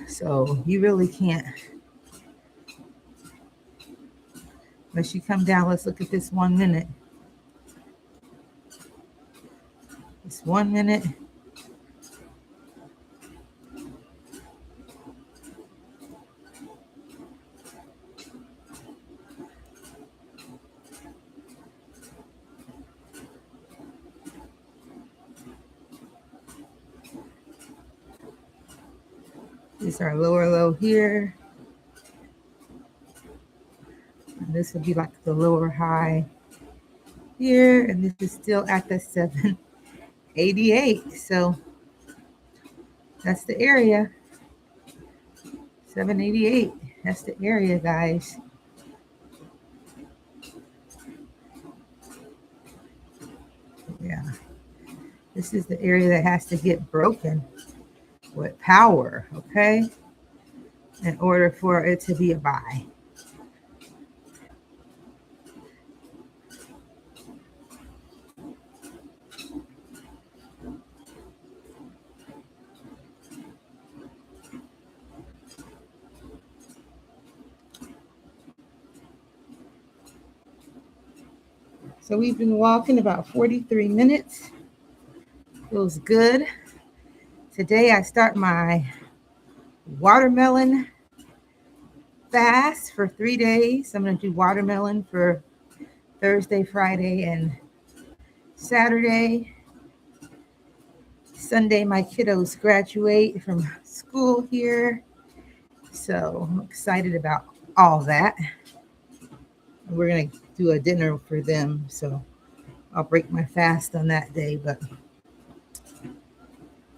So you really can't, unless you come down. Let's look at this 1 minute. This 1 minute. This is our lower low here. And this would be like the lower high here. And this is still at the 788. So that's the area. 788. That's the area, guys. Yeah. This is the area that has to get broken with power, okay? In order for it to be a buy. So we've been walking about 43 minutes. Feels good. Today I start my watermelon fast for 3 days. I'm going to do watermelon for Thursday, Friday, and Saturday. Sunday, my kiddos graduate from school here. So I'm excited about all that. We're going to do a dinner for them. So I'll break my fast on that day. But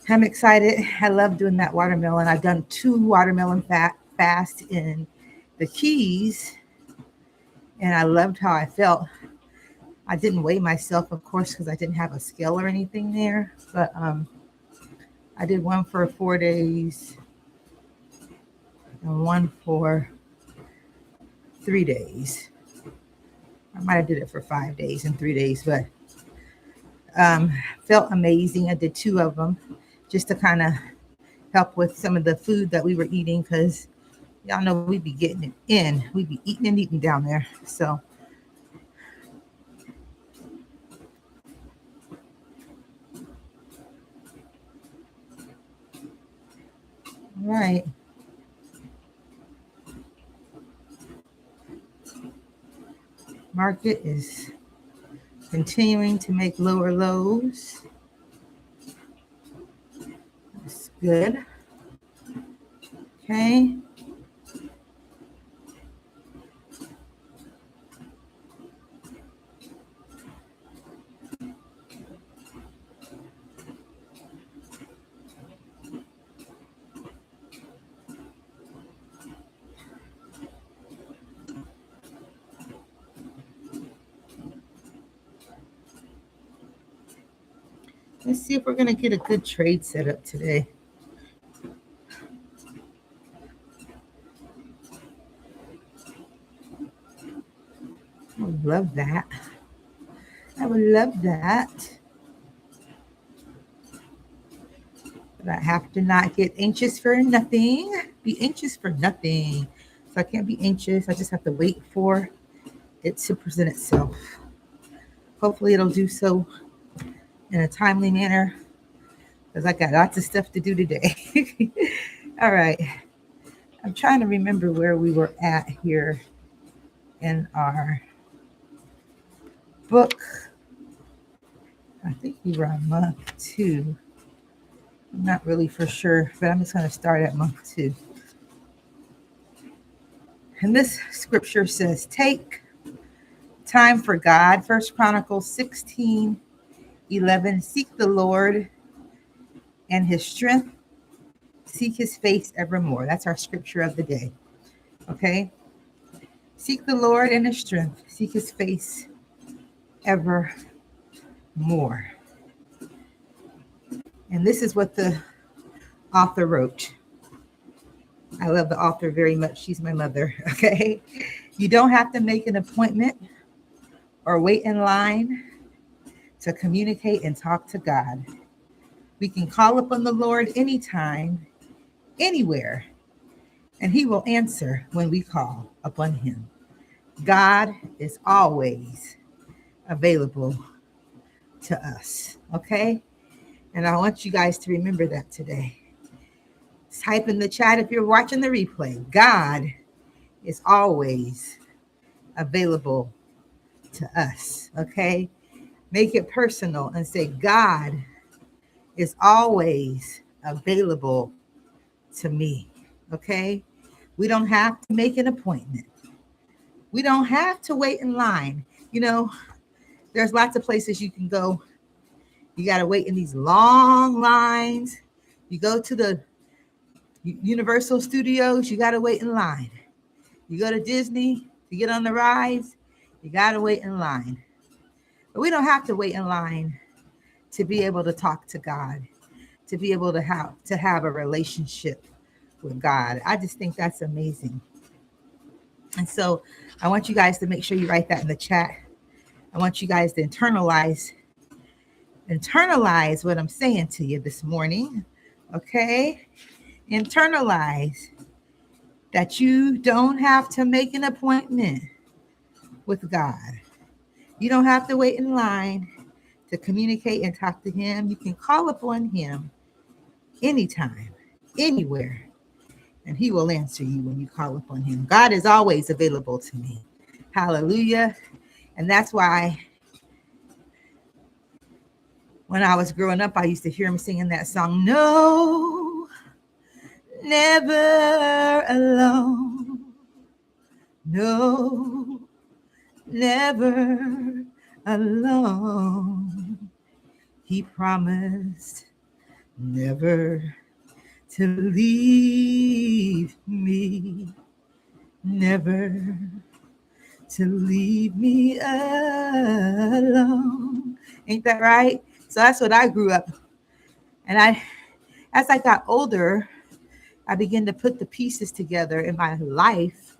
I'm excited. I love doing that watermelon. I've done 2 watermelon fast in the Keys. And I loved how I felt. I didn't weigh myself, of course, because I didn't have a scale or anything there. But I did one for 4 days and one for 3 days. I might have did it for 5 days and 3 days, but felt amazing. I did 2 of them just to kind of help with some of the food that we were eating, because y'all know we be getting it in. We be eating and eating down there. So all right. Market is continuing to make lower lows. That's good. Okay. Let's see if we're going to get a good trade set up today. I would love that. I would love that. But I have to not get anxious for nothing. Be anxious for nothing. So I can't be anxious. I just have to wait for it to present itself. Hopefully it'll do so in a timely manner, because I got lots of stuff to do today. All right. I'm trying to remember where we were at here in our book. I think we were on month 2. I'm not really for sure, but I'm just going to start at month 2. And this scripture says, take time for God. 1 Chronicles 16:11. Seek the Lord and his strength. Seek his face evermore. That's our scripture of the day. Okay? Seek the Lord and his strength. Seek his face evermore. And this is what the author wrote. I love the author very much. She's my mother. Okay? You don't have to make an appointment or wait in line to communicate and talk to God. We can call upon the Lord anytime, anywhere, and he will answer when we call upon him. God is always available to us, okay? And I want you guys to remember that today. Type in the chat if you're watching the replay. God is always available to us, okay? Make it personal and say, God is always available to me, okay? We don't have to make an appointment. We don't have to wait in line. You know, there's lots of places you can go. You got to wait in these long lines. You go to the Universal Studios, you got to wait in line. You go to Disney to get on the rides, you got to wait in line. But we don't have to wait in line to be able to talk to God, to be able to have a relationship with God. I just think that's amazing. And so I want you guys to make sure you write that in the chat. I want you guys to internalize what I'm saying to you this morning. Okay? Internalize that you don't have to make an appointment with God. You don't have to wait in line to communicate and talk to him. You can call upon him anytime, anywhere, and he will answer you when you call upon him. God is always available to me. Hallelujah. And that's why when I was growing up, I used to hear him singing that song, No, Never Alone. No, never alone. He promised never to leave me, never to leave me alone. Ain't that right? So that's what I grew up. And as I got older, I began to put the pieces together in my life.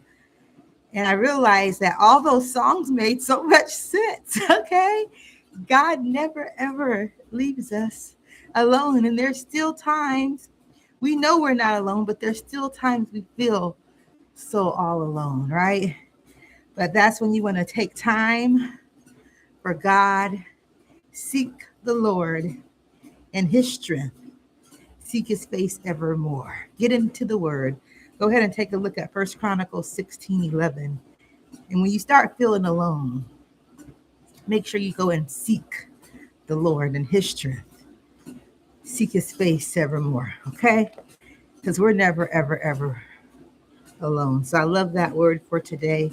And I realized that all those songs made so much sense, okay? God never, ever leaves us alone. And there's still times We know we're not alone, but there's still times we feel so all alone, right? But that's when you want to take time for God, seek the Lord and his strength, seek his face evermore. Get into the word. Go ahead and take a look at 1 Chronicles 16:11. And when you start feeling alone, make sure you go and seek the Lord and his strength. Seek his face evermore, okay? Because we're never, ever, ever alone. So I love that word for today.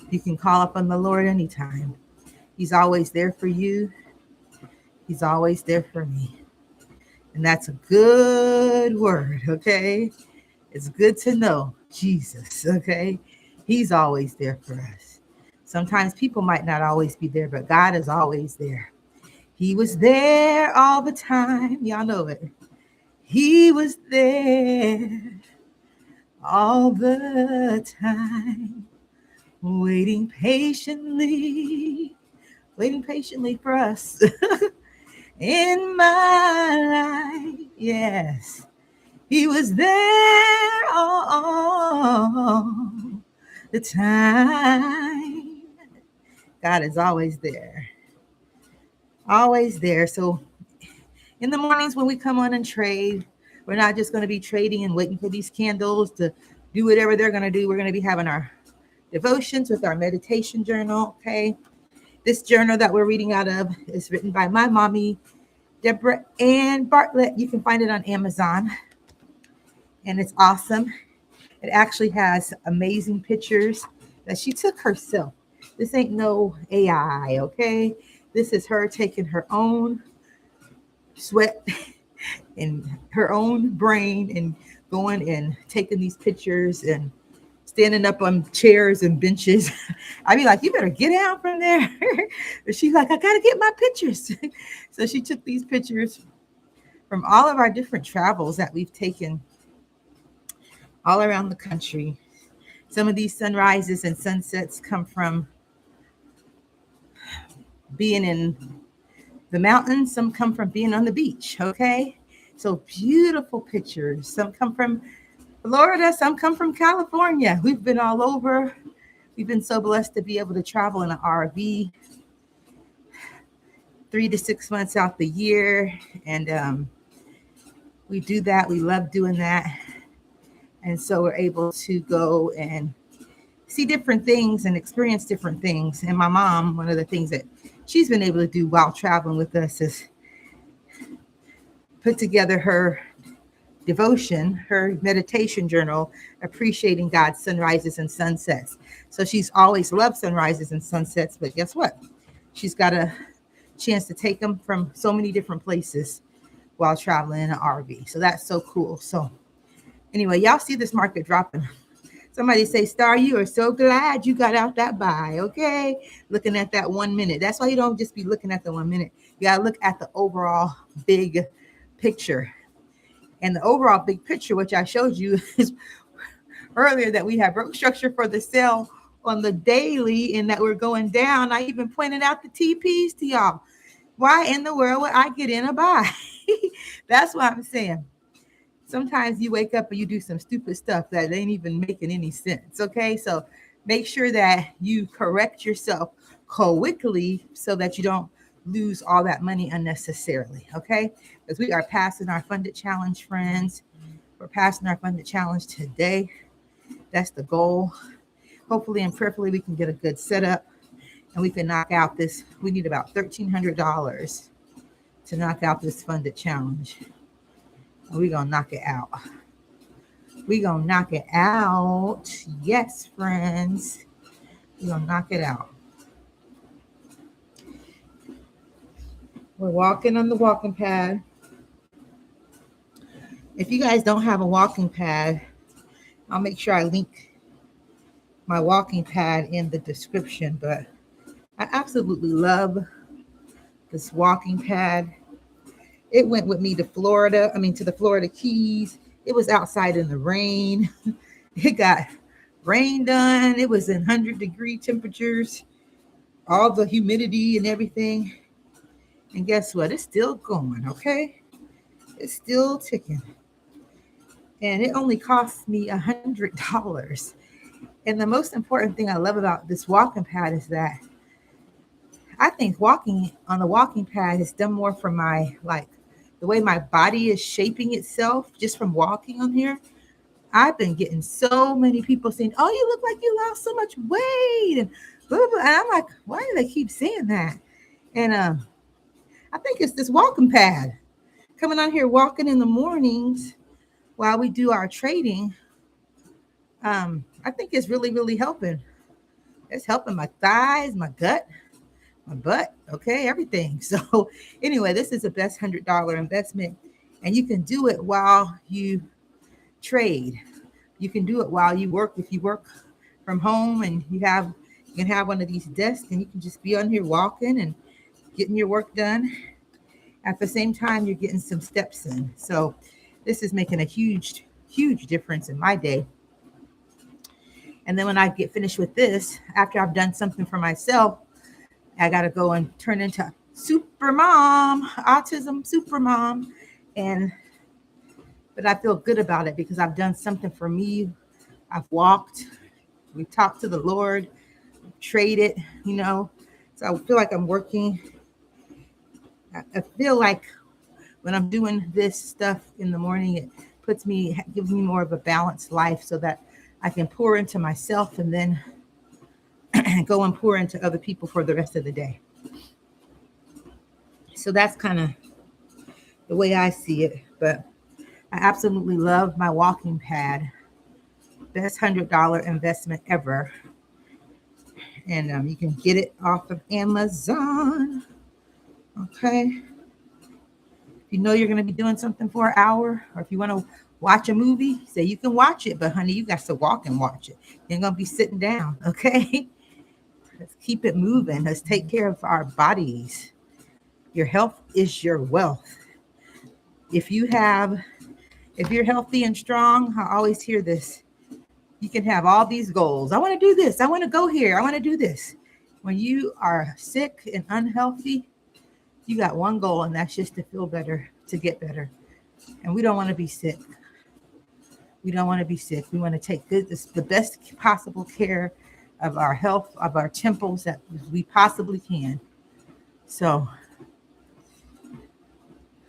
You can call upon the Lord anytime. He's always there for you. He's always there for me. And that's a good word, okay? It's good to know Jesus, okay? He's always there for us. Sometimes people might not always be there, but God is always there. He was there all the time. Y'all know it. He was there all the time, waiting patiently for us in my life. Yes, he was there all the time. God is always there. Always there. So in the mornings when we come on and trade, we're not just going to be trading and waiting for these candles to do whatever they're going to do. We're going to be having our devotions with our meditation journal, okay? This journal that we're reading out of is written by my mommy, Deborah Ann Bartlett. You can find it on Amazon, and it's awesome. It actually has amazing pictures that she took herself. This ain't no AI, okay? This is her taking her own sweat and her own brain and going and taking these pictures and standing up on chairs and benches. I'd be like, you better get out from there. But she's like, I got to get my pictures. So she took these pictures from all of our different travels that we've taken all around the country. Some of these sunrises and sunsets come from being in the mountains. Some come from being on the beach, okay? So beautiful pictures. Some come from Florida. Some come from California. We've been all over. We've been so blessed to be able to travel in an RV 3 to 6 months out the year. And we do that. We love doing that. And so we're able to go and see different things and experience different things. And my mom, one of the things that she's been able to do while traveling with us is put together her devotion, her meditation journal, appreciating God's sunrises and sunsets. So she's always loved sunrises and sunsets, but guess what? She's got a chance to take them from so many different places while traveling in an RV. So that's so cool. So anyway, y'all see this market dropping. Somebody say, Staar, you are so glad you got out that buy, okay? Looking at that 1 minute. That's why you don't just be looking at the 1 minute. You got to look at the overall big picture. And the overall big picture, which I showed you is earlier, that we have broke structure for the sell on the daily and that we're going down. I even pointed out the TPs to y'all. Why in the world would I get in a buy? That's what I'm saying. Sometimes you wake up and you do some stupid stuff that ain't even making any sense, okay? So make sure that you correct yourself quickly so that you don't lose all that money unnecessarily, okay? Because we are passing our funded challenge, friends. We're passing our funded challenge today. That's the goal. Hopefully and prayerfully we can get a good setup and we can knock out this. We need about $1,300 to knock out this funded challenge. And we're going to knock it out. We're going to knock it out. Yes, friends. We're going to knock it out. We're walking on the walking pad. If you guys don't have a walking pad, I'll make sure I link my walking pad in the description. But I absolutely love this walking pad. It went with me to the Florida Keys. It was outside in the rain. It got rain done. It was in 100-degree temperatures, all the humidity and everything. And guess what? It's still going, okay? It's still ticking. And it only costs me $100. And the most important thing I love about this walking pad is that I think walking on the walking pad has done more for my, like, the way my body is shaping itself just from walking on here. I've been getting so many people saying, "Oh, you look like you lost so much weight," and blah, blah, blah. And I'm like, why do they keep saying that? And I think it's this walking pad. Coming on here walking in the mornings while we do our trading, I think it's really, really helping. It's helping my thighs, my gut, my butt, okay, everything. So anyway, this is the best $100 investment, and you can do it while you trade. You can do it while you work. If you work from home and you can have one of these desks, and you can just be on here walking and getting your work done. At the same time, you're getting some steps in. So this is making a huge, huge difference in my day. And then when I get finished with this, after I've done something for myself, I got to go and turn into super mom, autism super mom. But I feel good about it because I've done something for me. I've walked, we talked to the Lord, traded, So I feel like I'm working. I feel like when I'm doing this stuff in the morning, it gives me more of a balanced life so that I can pour into myself and then go and pour into other people for the rest of the day. So that's kind of the way I see it. But I absolutely love my walking pad. Best $100 investment ever. And you can get it off of Amazon. Okay. If you know you're going to be doing something for an hour, or if you want to watch a movie, say you can watch it, but honey, you got to walk and watch it. You're going to be sitting down. Okay. Let's keep it moving. Let's take care of our bodies. Your health is your wealth. If you're healthy and strong, I always hear this. You can have all these goals. I want to do this. I want to go here. I want to do this. When you are sick and unhealthy, you got one goal, and that's just to feel better, to get better. And we don't want to be sick. We don't want to be sick. We want to take the best possible care of our health, of our temples that we possibly can. So,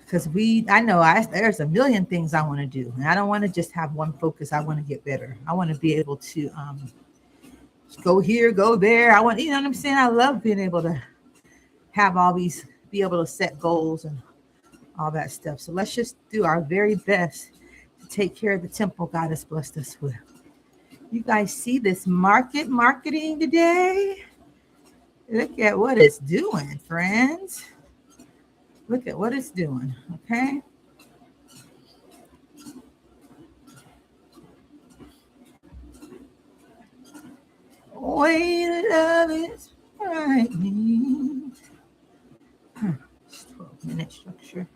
because there's a million things I want to do. And I don't want to just have one focus. I want to get better. I want to be able to go here, go there. I want, you know what I'm saying? I love being able to have all these, be able to set goals and all that stuff. So let's just do our very best to take care of the temple God has blessed us with. You guys see this marketing today? Look at what it's doing, friends. Look at what it's doing, okay? Way to love is frightening. 12-minute structure.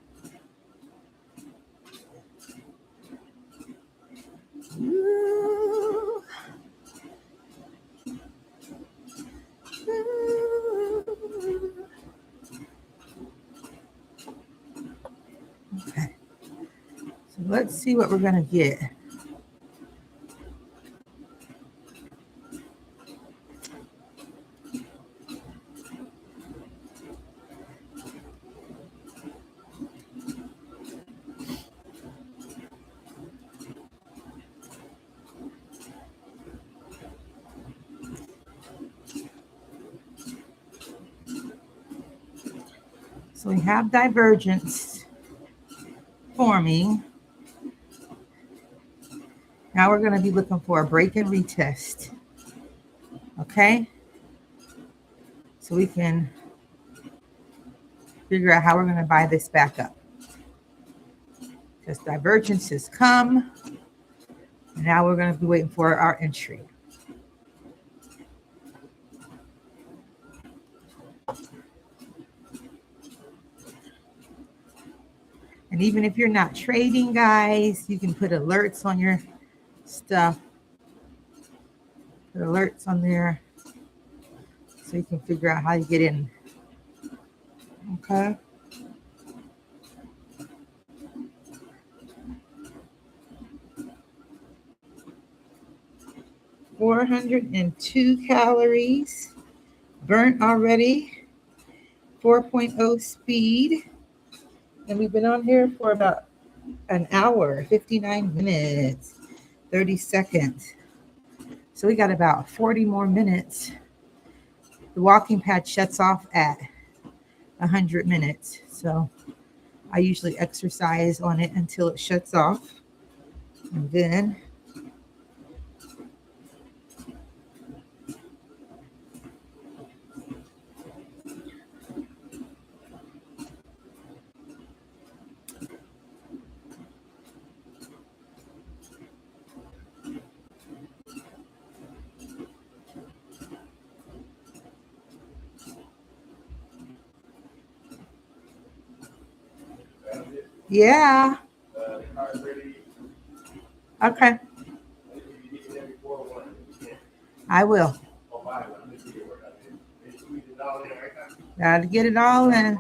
Ooh. Okay. So let's see what we're going to get. So we have divergence forming. Now we're going to be looking for a break and retest. Okay? So we can figure out how we're going to buy this back up. Because divergence has come. And now we're going to be waiting for our entry. And even if you're not trading, guys, you can put alerts on your stuff. Put alerts on there so you can figure out how you get in. Okay. 402 calories burnt already, 4.0 speed. And we've been on here for about an hour, 59 minutes, 30 seconds. So we got about 40 more minutes. The walking pad shuts off at 100 minutes. So I usually exercise on it until it shuts off. And then yeah. Okay. I will. Gotta get it all in.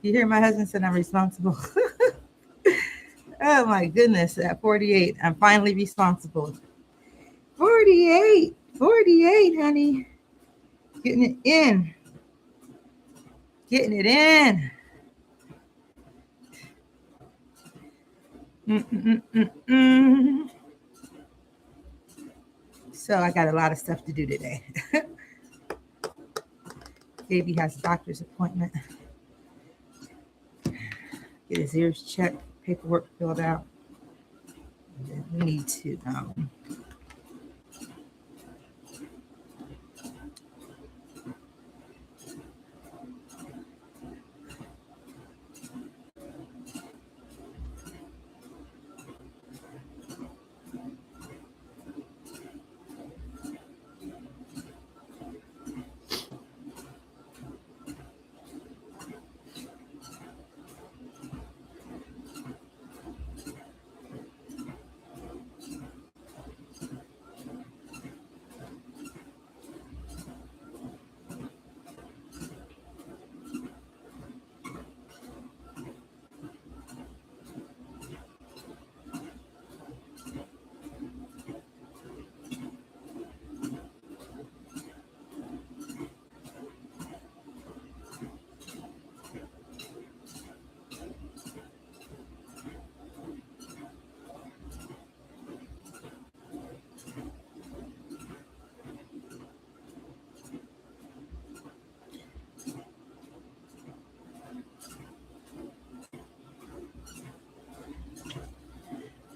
You hear my husband said I'm responsible. Oh my goodness, at 48, I'm finally responsible. 48, honey. Getting it in. Getting it in. So I got a lot of stuff to do today. Baby has a doctor's appointment. Get his ears checked, paperwork filled out. And then we need to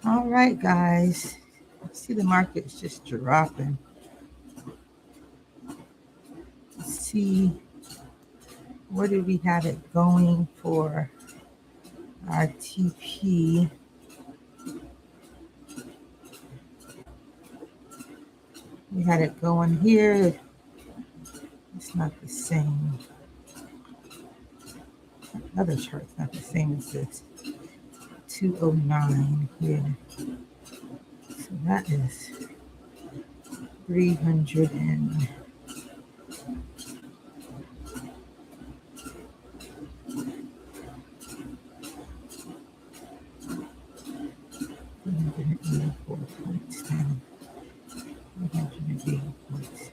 all right, guys. See, the market's just dropping. Let's see, where do we have it going for our TP? We had it going here. It's not the same. Other chart's not the same as this. 209 here. So that is 300 and 384 points down. 380 points.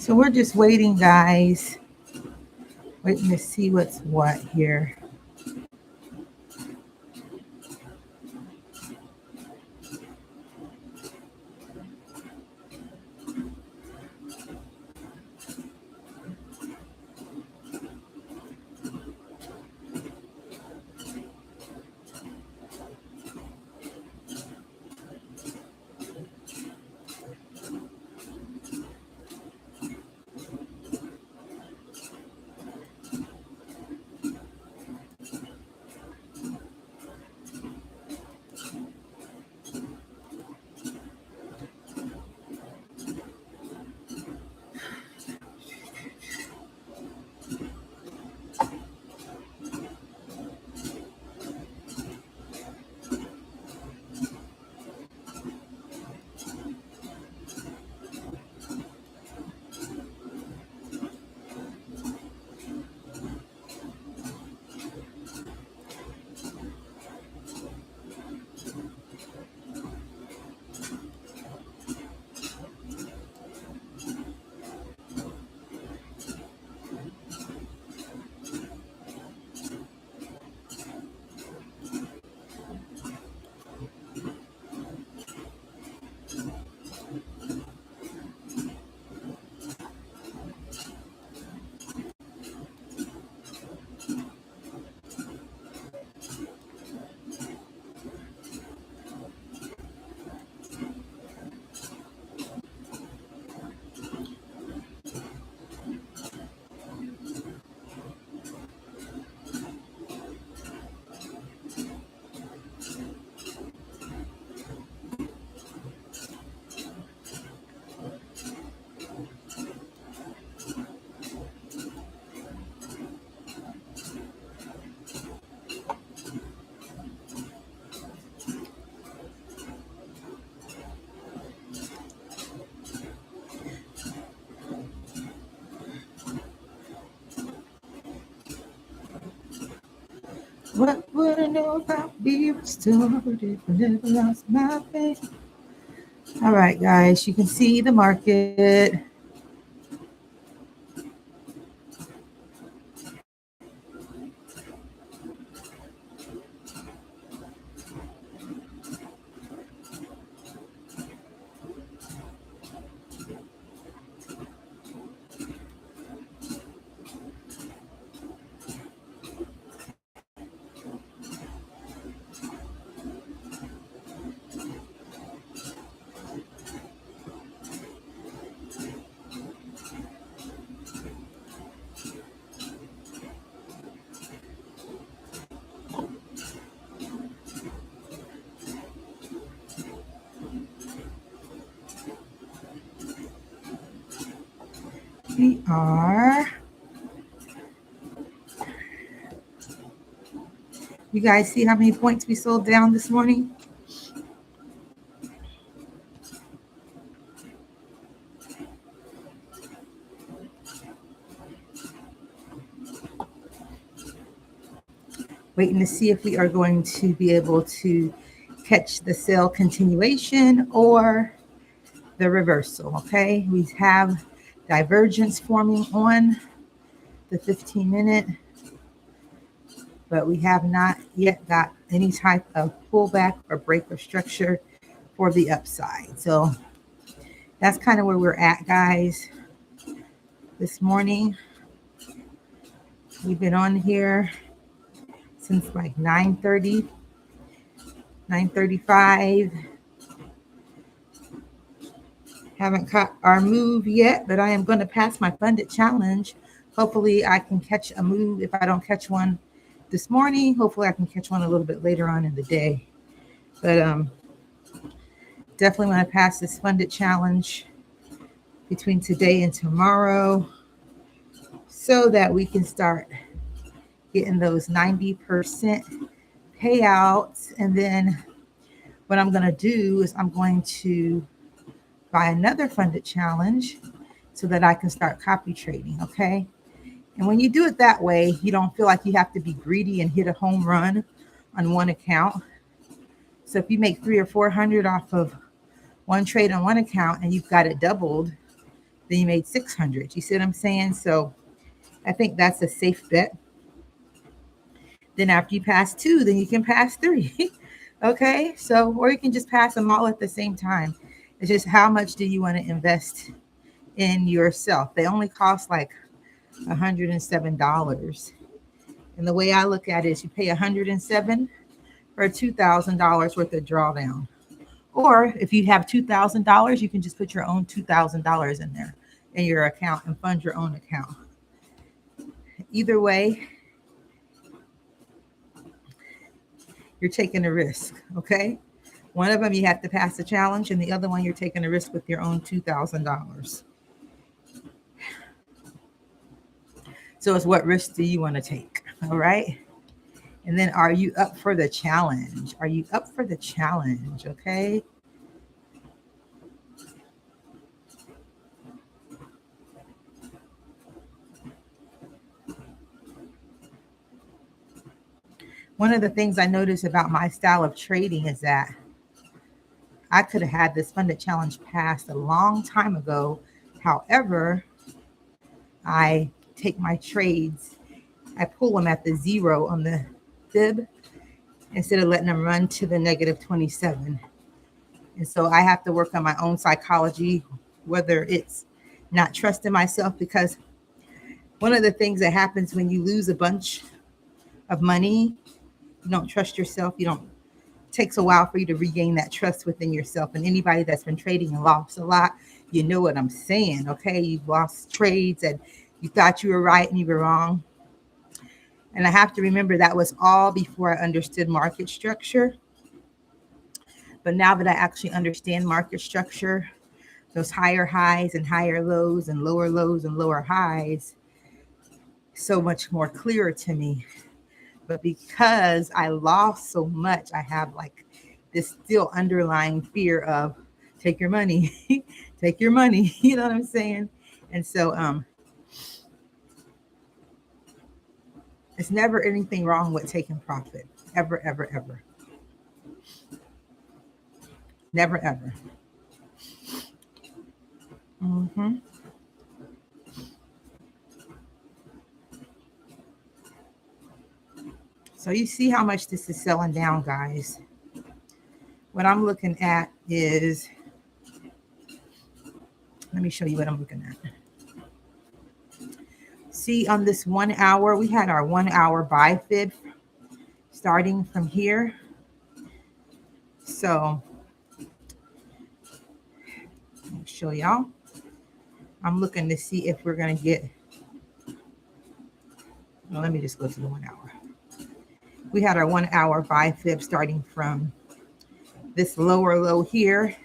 So we're just waiting, guys. Waiting to see what's what here. What would I know about being restored if I never lost my faith? All right, guys, you can see the market. We are. You guys see how many points we sold down this morning? Waiting to see if we are going to be able to catch the sale continuation or the reversal. Okay, we have divergence forming on the 15-minute, but we have not yet got any type of pullback or break of structure for the upside. So that's kind of where we're at, guys. This morning, we've been on here since like 9:30, 9:35. Haven't caught our move yet, but I am going to pass my funded challenge. Hopefully I can catch a move. If I don't catch one this morning, hopefully I can catch one a little bit later on in the day. But definitely want to pass this funded challenge between today and tomorrow so that we can start getting those 90% payouts. And then what I'm going to do is I'm going to buy another funded challenge so that I can start copy trading, okay? And when you do it that way, you don't feel like you have to be greedy and hit a home run on one account. So if you make 300 or 400 off of one trade on one account and you've got it doubled, then you made 600. You see what I'm saying? So I think that's a safe bet. Then after you pass 2, then you can pass 3. Okay, so or you can just pass them all at the same time. It's just how much do you want to invest in yourself? They only cost like $107. And the way I look at it is you pay $107 for $2,000 worth of drawdown. Or if you have $2,000, you can just put your own $2,000 in there in your account and fund your own account. Either way, you're taking a risk, okay? One of them you have to pass the challenge, and the other one you're taking a risk with your own $2,000. So it's what risk do you want to take, all right? And then are you up for the challenge? Are you up for the challenge, okay? One of the things I noticed about my style of trading is that I could have had this funded challenge passed a long time ago. However, I take my trades, I pull them at the 0 on the fib instead of letting them run to the negative 27. And so I have to work on my own psychology, whether it's not trusting myself, because one of the things that happens when you lose a bunch of money, you don't trust yourself. It takes a while for you to regain that trust within yourself. And anybody that's been trading and lost a lot, you know what I'm saying, okay? You've lost trades and you thought you were right and you were wrong. And I have to remember that was all before I understood market structure. But now that I actually understand market structure, those higher highs and higher lows and lower highs, so much more clearer to me. But because I lost so much, I have like this still underlying fear of take your money, take your money. You know what I'm saying? And so it's never anything wrong with taking profit. Ever, ever, ever. Never, ever. Mm-hmm. So you see how much this is selling down, guys. What I'm looking at is, let me show you what I'm looking at. See on this 1 hour, we had our 1 hour buy fib starting from here. So I'll show y'all. I'm looking to see if we're going to get, well, let me just go to the 1 hour. We had our 1 hour buy fib starting from this lower low here.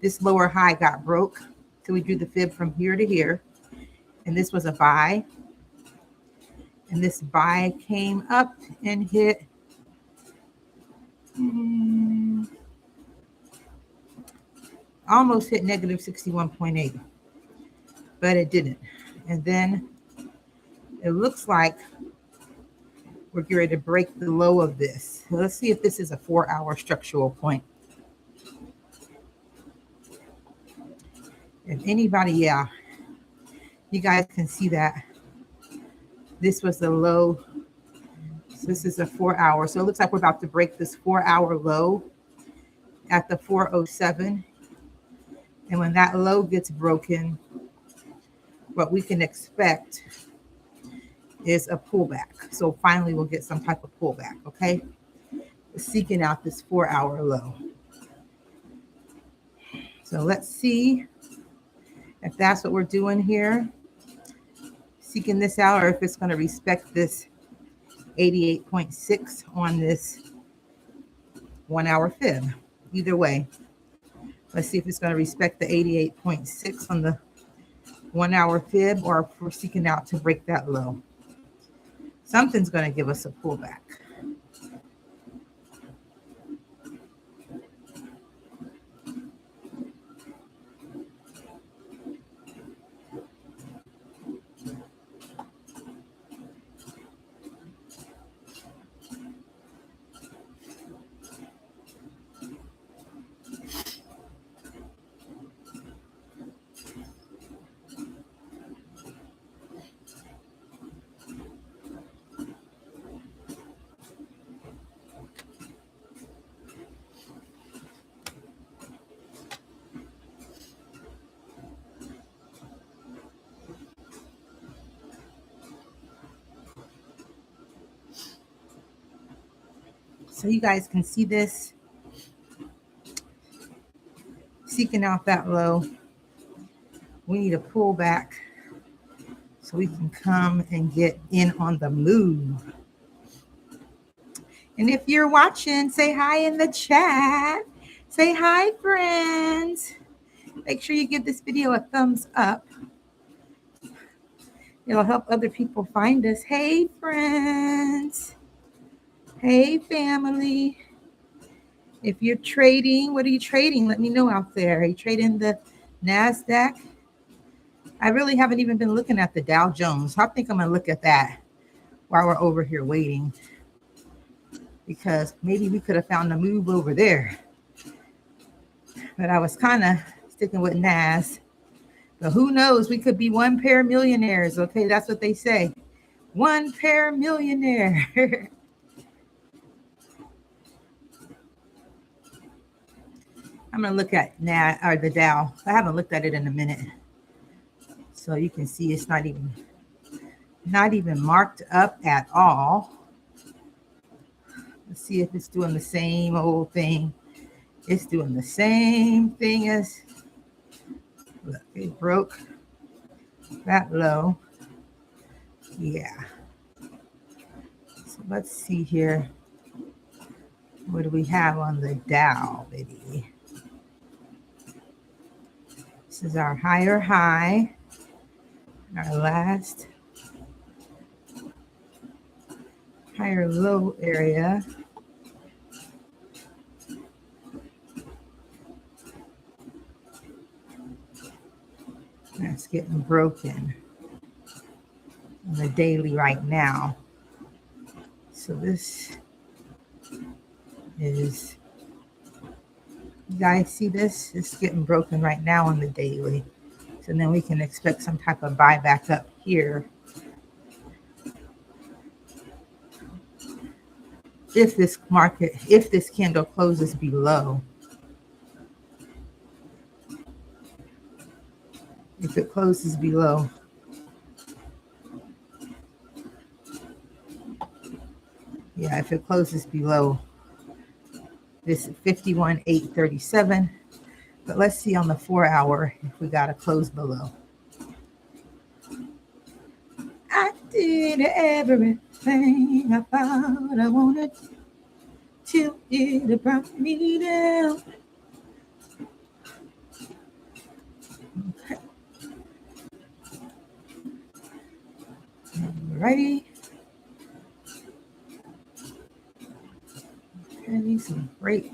This lower high got broke. So we drew the fib from here to here. And this was a buy. And this buy came up and hit almost hit negative 61.8, but it didn't. And then it looks like we're getting ready to break the low of this. So let's see if this is a 4 hour structural point. If anybody, yeah, you guys can see that this was the low. So this is a 4 hour. So it looks like we're about to break this 4 hour low at the 407. And when that low gets broken, what we can expect is a pullback. So finally we'll get some type of pullback, okay? Seeking out this 4 hour low. So let's see if that's what we're doing here. Seeking this out, or if it's going to respect this 88.6 on this 1 hour fib. Either way, let's see if it's going to respect the 88.6 on the 1 hour fib, or if we're seeking out to break that low. Something's going to give us a pullback. So you guys can see this, seeking out that low. We need to pull back so we can come and get in on the move. And if you're watching, say hi in the chat. Say hi, friends. Make sure you give this video a thumbs up. It'll help other people find us. Hey, friends. Hey, family. If you're trading, what are you trading? Let me know out there. Are you trading the NASDAQ? I really haven't even been looking at the Dow Jones. I think I'm going to look at that while we're over here waiting, because maybe we could have found a move over there. But I was kind of sticking with NAS. But who knows? We could be one pair millionaires. Okay, that's what they say. One pair millionaire. I'm going to look at NAS or the Dow. I haven't looked at it in a minute. So you can see it's not even marked up at all. Let's see if it's doing the same old thing. It's doing the same thing as, look, it broke that low. Yeah. So let's see here. What do we have on the Dow, baby? This is our higher high, our last higher low area. That's getting broken on the daily right now. So this is, you guys see this? It's getting broken right now on the daily. So then we can expect some type of buyback up here. If this candle closes below. If it closes below. Yeah, if it closes below this 51,837. But let's see on the 4 hour if we got to close below. I did everything I thought I wanted till it brought me down. Okay. Alrighty. Okay, some great.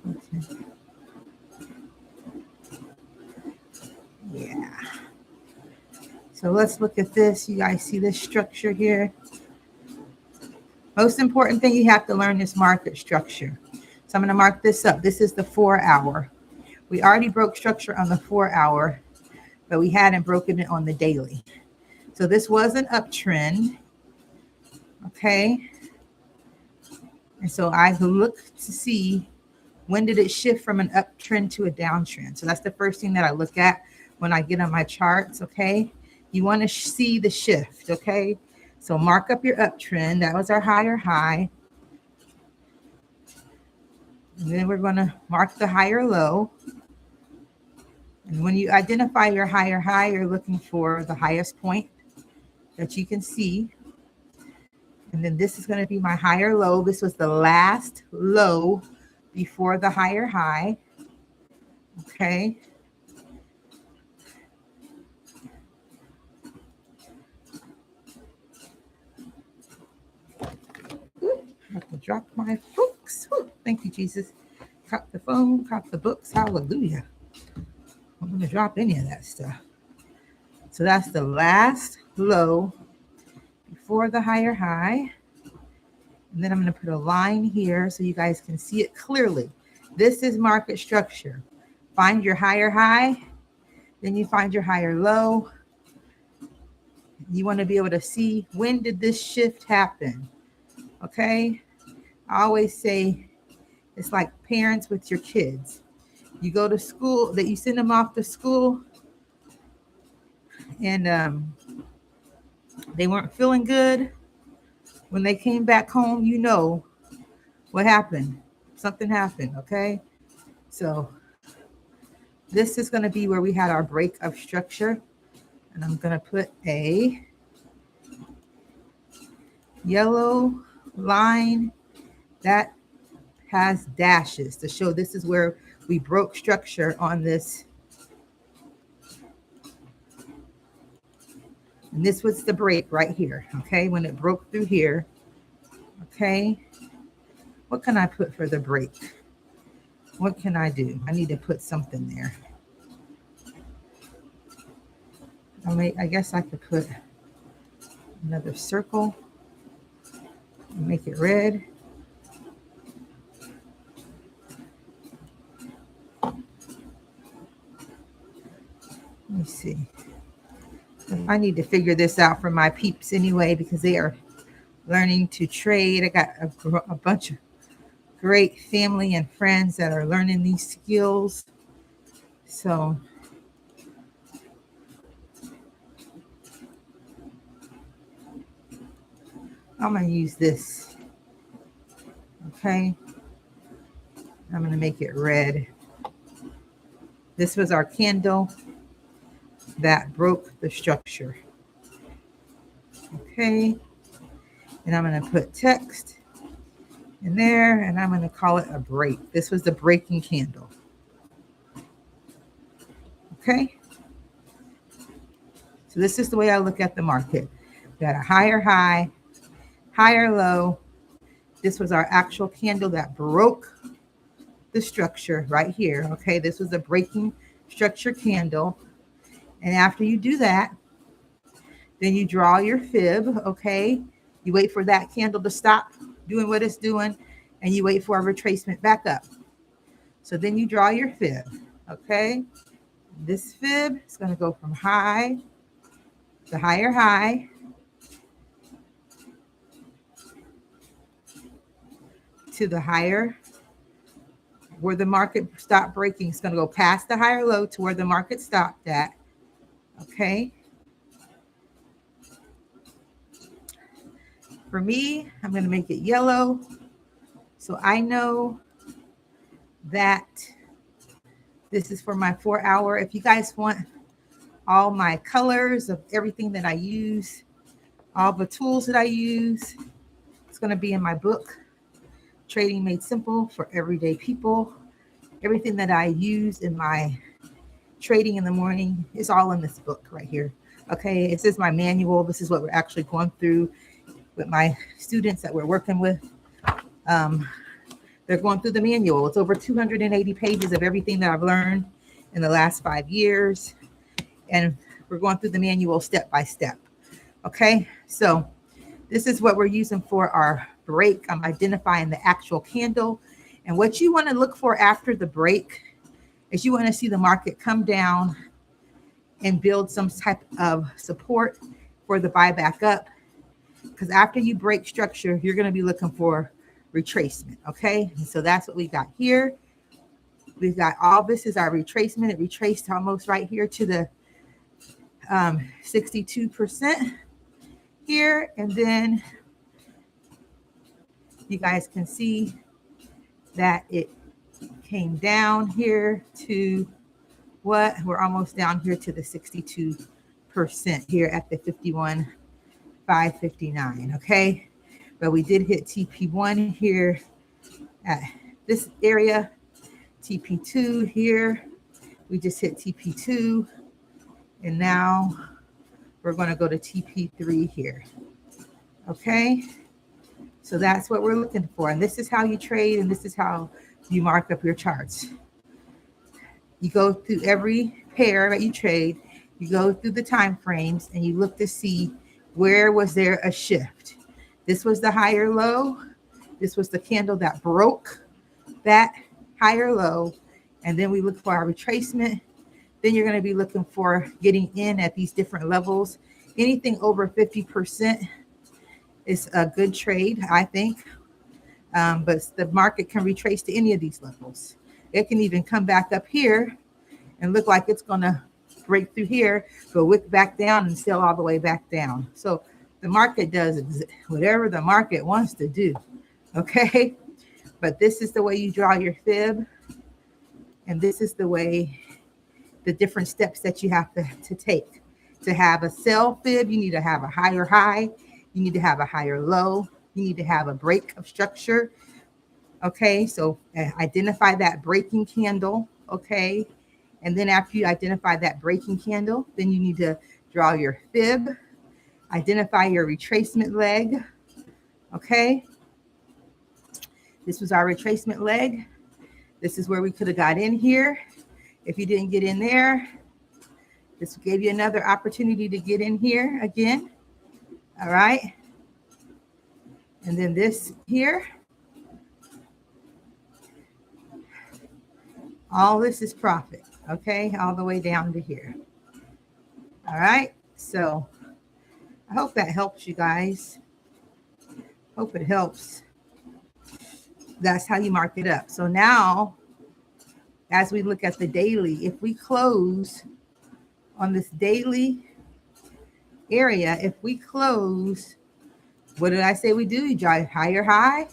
Okay. Yeah. So let's look at this. You guys see this structure here? Most important thing you have to learn is market structure. So I'm going to mark this up. This is the 4 hour. We already broke structure on the 4 hour, but we hadn't broken it on the daily. So this was an uptrend. Okay. And so I look to see when did it shift from an uptrend to a downtrend. So that's the first thing that I look at when I get on my charts. Okay. You want to see the shift. Okay. So mark up your uptrend. That was our higher high. And then we're going to mark the higher low. And when you identify your higher high, you're looking for the highest point that you can see. And then this is going to be my higher low. This was the last low before the higher high. Okay. I have to drop my books. Ooh, thank you, Jesus. Caught the phone, caught the books. Hallelujah. I'm going to drop any of that stuff. So that's the last low before the higher high. And then I'm going to put a line here so you guys can see it clearly. This is market structure. Find your higher high. Then you find your higher low. You want to be able to see, when did this shift happen? Okay. I always say it's like parents with your kids. You go to school, that you send them off to school, and they weren't feeling good. When they came back home, you know What happened? Something happened, okay? So this is going to be where we had our break of structure. And I'm going to put a yellow line that has dashes to show this is where we broke structure on this. And this was the break right here, okay? When it broke through here, okay? What can I put for the break? What can I do? I need to put something there. I guess I could put another circle and make it red. Let me see. I need to figure this out for my peeps anyway, because they are learning to trade. I got a bunch of great family and friends that are learning these skills. So I'm going to use this. Okay. I'm going to make it red. This was our candle that broke the structure. Okay. And I'm going to put text in there, and I'm going to call it a break. This was the breaking candle. Okay. So this is the way I look at the market. We got a higher high, higher low. This was our actual candle that broke the structure right here. Okay. This was a breaking structure candle. And after you do that, then you draw your fib. Okay. You wait for that candle to stop doing what it's doing, and you wait for a retracement back up. So then you draw your fib. Okay. This fib is going to go from high, the higher high, to the higher, where the market stopped breaking. It's going to go past the higher low to where the market stopped at. Okay. For me, I'm going to make it yellow, so I know that this is for my 4 hour. If you guys want all my colors of everything that I use, all the tools that I use, it's going to be in my book, Trading Made Simple for Everyday People. Everything that I use in my trading in the morning is all in this book right here. Okay, it says my manual. This is what we're actually going through with my students that we're working with. They're going through the manual. It's over 280 pages of everything that I've learned in the last 5 years. And we're going through the manual step by step. Okay, so this is what we're using for our break. I'm identifying the actual candle. And what you want to look for after the break is you want to see the market come down and build some type of support for the buyback up. Because after you break structure, you're going to be looking for retracement. Okay, and so that's what we got here. We've got all this is our retracement. It retraced almost right here to the 62% here. And then you guys can see that it came down here to what? We're almost down here to the 62% here at the 51,559. Okay, but we did hit TP1 here at this area, TP2 here. We just hit TP2, and now we're going to go to TP3 here. Okay, so that's what we're looking for, and this is how you trade, and this is how you mark up your charts. You go through every pair that you trade, you go through the time frames, and you look to see where was there a shift. This was the higher low. This was the candle that broke that higher low. And then we look for our retracement. Then you're going to be looking for getting in at these different levels. Anything over 50% is a good trade, I think. But the market can retrace to any of these levels. It can even come back up here and look like it's going to break through here, go wick back down and sell all the way back down. So the market does whatever the market wants to do. Okay. but this is the way you draw your fib. And this is the way, the different steps that you have to take. To have a sell fib, you need to have a higher high. You need to have a higher low. You need to have a break of structure. Okay, so identify that breaking candle. Okay, and then after you identify that breaking candle, then you need to draw your fib, identify your retracement leg. Okay, this was our retracement leg. This is where we could have got in here. If you didn't get in there, this gave you another opportunity to get in here again. All right. And then this here. All this is profit. Okay. All the way down to here. All right. So I hope that helps you guys. Hope it helps. That's how you mark it up. So now, as we look at the daily, if we close on this daily area, if we close, what did I say we do? You draw higher high.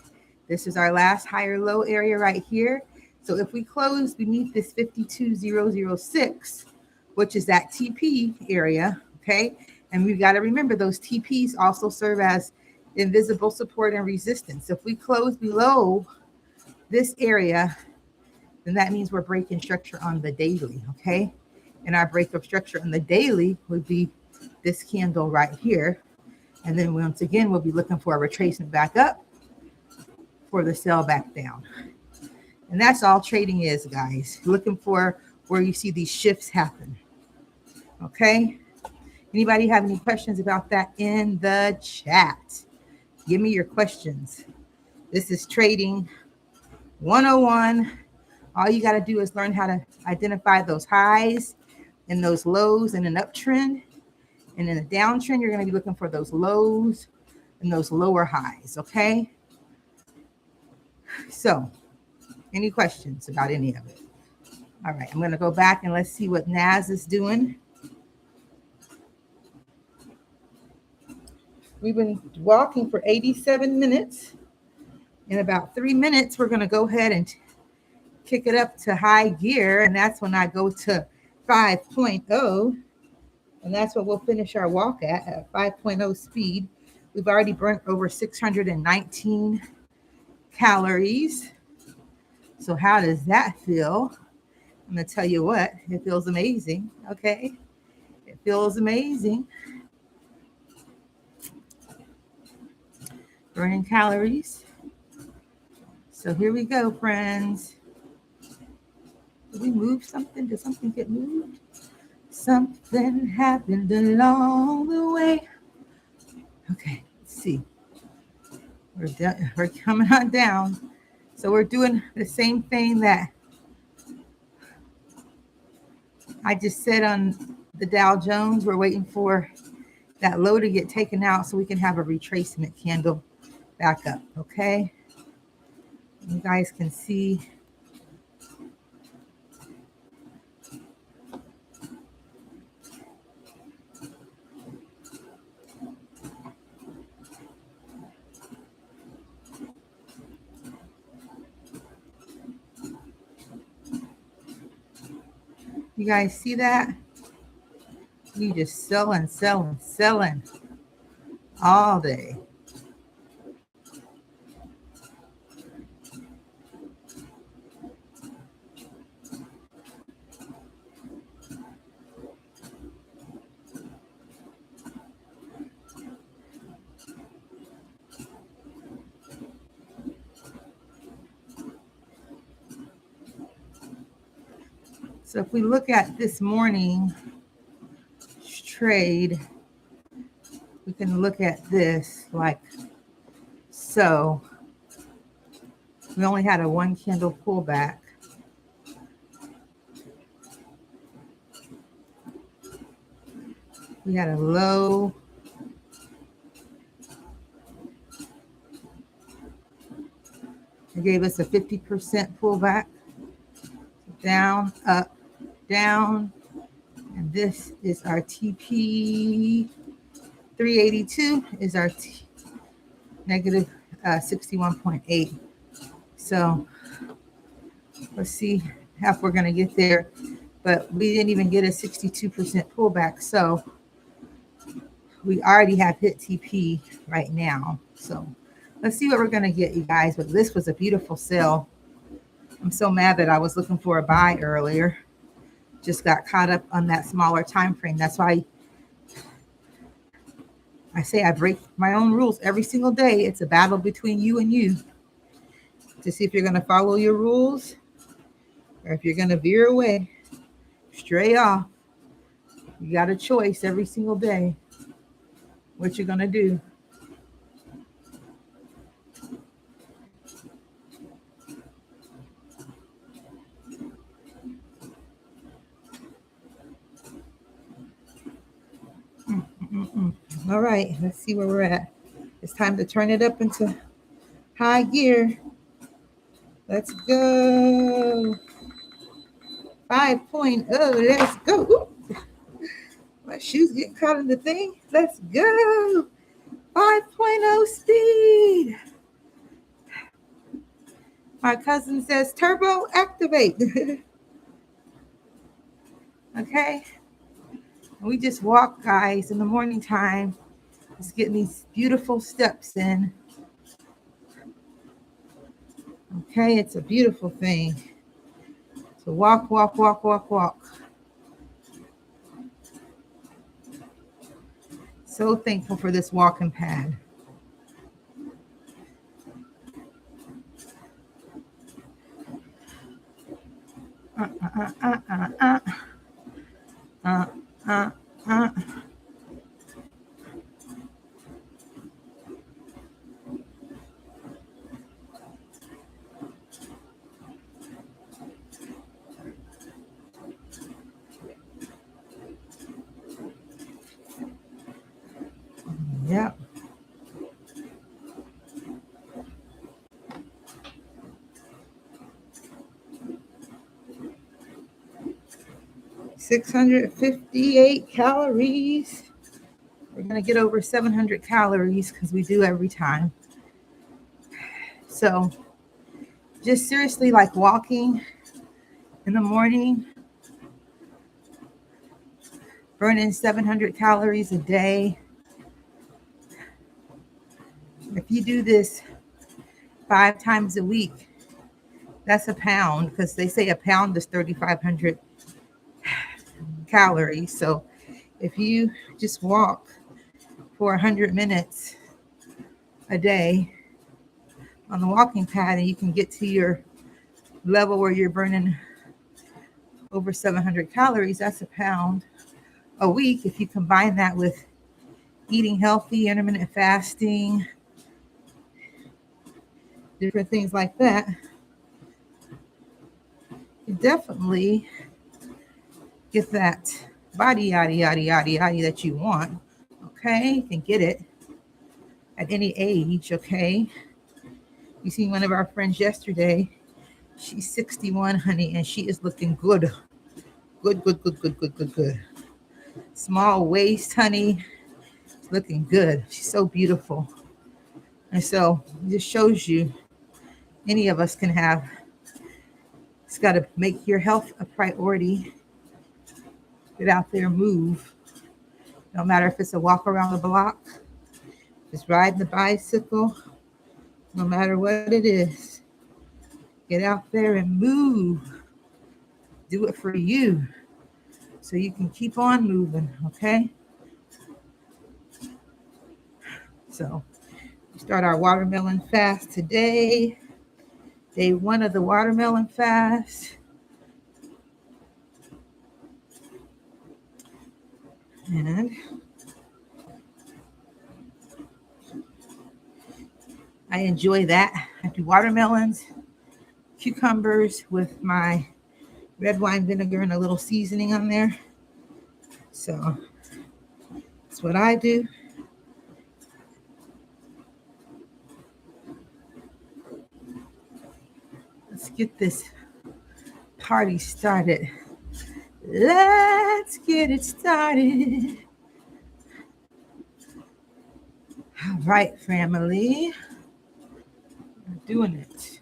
This is our last higher low area right here. So if we close beneath this 52,006, which is that TP area, okay? And we've got to remember those TPs also serve as invisible support and resistance. If we close below this area, then that means we're breaking structure on the daily, okay? And our break of structure on the daily would be this candle right here. And then once again, we'll be looking for a retracement back up for the sell back down. And that's all trading is, guys. Looking for where you see these shifts happen. Okay? Anybody have any questions about that in the chat? Give me your questions. This is trading 101. All you got to do is learn how to identify those highs and those lows in an uptrend. And in a downtrend, you're going to be looking for those lows and those lower highs, okay? So, any questions about any of it? All right, I'm going to go back and let's see what Naz is doing. We've been walking for 87 minutes. In about 3 minutes, we're going to go ahead and kick it up to high gear. And that's when I go to 5.0. And that's what we'll finish our walk at 5.0 speed. We've already burnt over 619 calories. So how does that feel? I'm going to tell you what, it feels amazing. Okay. It feels amazing. Burning calories. So here we go, friends. Did we move something? Did something get moved? Something happened along the way. Okay, let's see. We're coming on down. So we're doing the same thing that I just said on the Dow Jones. We're waiting for that low to get taken out so we can have a retracement candle back up, okay? You guys can see. You guys see that? You just selling all day. So if we look at this morning trade, we can look at this like so. We only had a one candle pullback. We had a low. It gave us a 50% pullback. Down, up, down. And this is our TP 382 is our negative 61.8. So let's see how we're going to get there. But we didn't even get a 62% pullback. So we already have hit TP right now. So let's see what we're going to get, you guys. But this was a beautiful sell. I'm so mad that I was looking for a buy earlier. Just got caught up on that smaller time frame. That's why I say I break my own rules every single day. It's a battle between you and you to see if you're going to follow your rules or if you're going to veer away, stray off. You got a choice every single day what you're going to do. All right, let's see where we're at. It's time to turn it up into high gear. Let's go. 5.0, let's go. Ooh. My shoes getting caught in the thing. Let's go. 5.0 speed. My cousin says turbo activate. Okay. We just walk, guys, in the morning time. Just getting these beautiful steps in. Okay, it's a beautiful thing. So walk, walk, walk, walk, walk. So thankful for this walking pad. Yep. $658 calories. We're going to get over 700 calories because we do every time. So just seriously, like walking in the morning, burning 700 calories a day. If you do this 5 times a week, that's a pound, because they say a pound is 3,500 calories. So if you just walk for 100 minutes a day on the walking pad, and you can get to your level where you're burning over 700 calories, that's a pound a week. If you combine that with eating healthy, intermittent fasting, different things like that, you definitely get that body yaddy that you want. Okay, you can get it at any age. Okay, you seen one of our friends yesterday. She's 61, honey, and she is looking good. Good. Small waist, honey, looking good. She's so beautiful. And so it just shows you any of us can have. It's got to make your health a priority. Get out there, move. No matter if it's a walk around the block, just riding the bicycle, no matter what it is. Get out there and move. Do it for you so you can keep on moving, okay? So we start our watermelon fast today. Day 1 of the watermelon fast. And I enjoy that. I do watermelons, cucumbers with my red wine vinegar and a little seasoning on there. So that's what I do. Let's get this party started. Let's get it started. All right, family. We're doing it.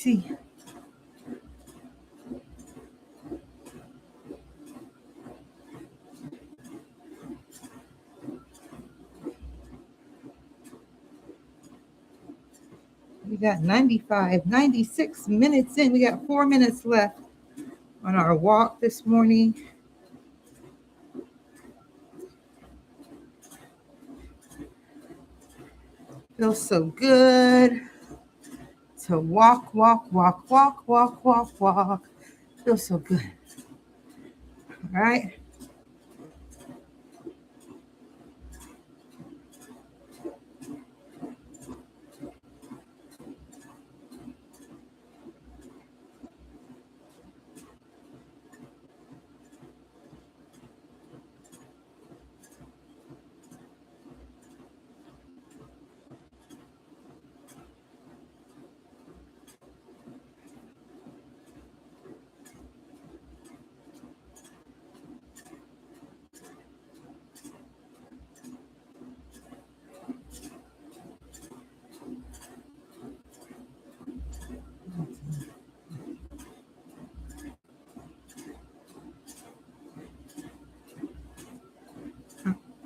see. We got 95, 96 minutes in. We got 4 minutes left on our walk this morning. Feels so good to walk, walk, walk, walk, walk, walk, walk. Feels so good. All right.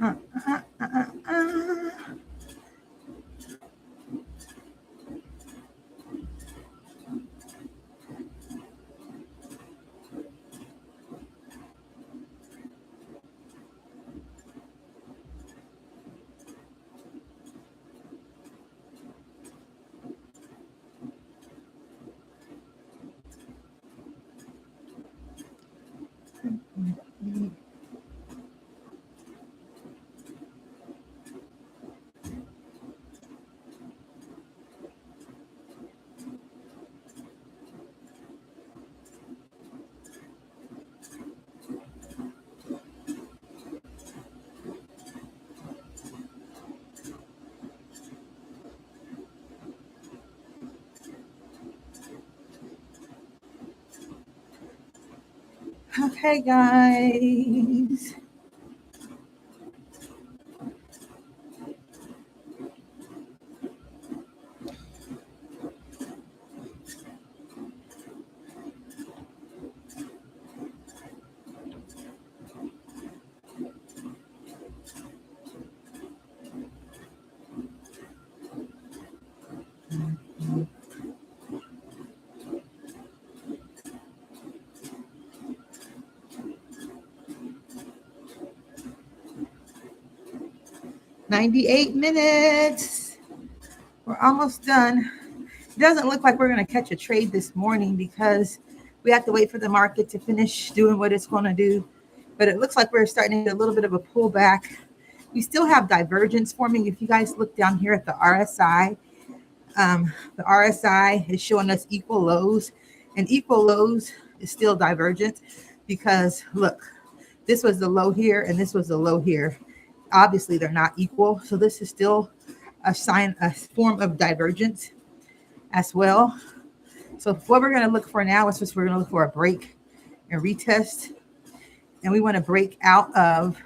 Uh, uh, uh, uh, uh. 90. Okay, guys. "98 minutes. We're almost done." It doesn't look like we're going to catch a trade this morning because we have to wait for the market to finish doing what it's going to do. But it looks like we're starting to get a little bit of a pullback. We still have divergence forming. If you guys look down here at the RSI is showing us equal lows, and equal lows is still divergent because look, this was the low here and this was the low here. Obviously, they're not equal. So this is still a form of divergence as well. So what we're going to look for now is we're going to look for a break and retest. And we want to break out of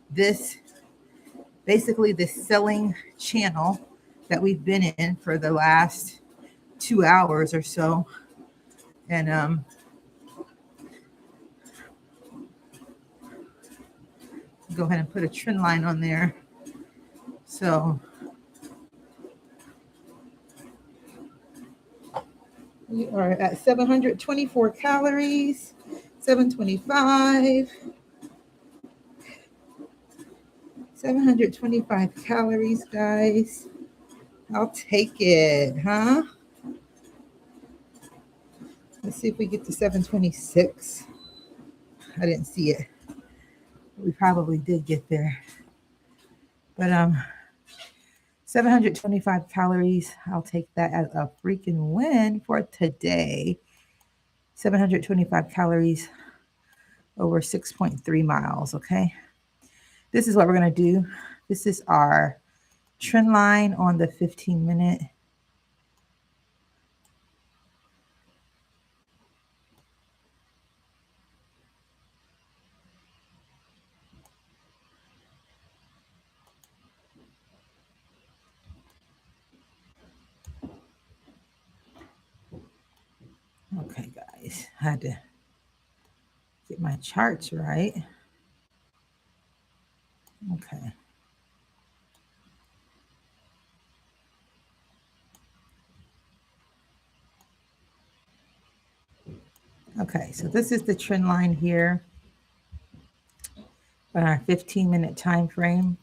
this, basically this selling channel that we've been in for the last 2 hours or so. And go ahead and put a trend line on there. So we are at 724 calories, 725. 725 calories, guys. I'll take it, huh? Let's see if we get to 726. I didn't see it. We probably did get there. But 725 calories. I'll take that as a freaking win for today. 725 calories over 6.3 miles, okay? This is what we're going to do. This is our trend line on the 15-minute. had to get my charts right. Okay. Okay, so this is the trend line here on our 15-minute time frame.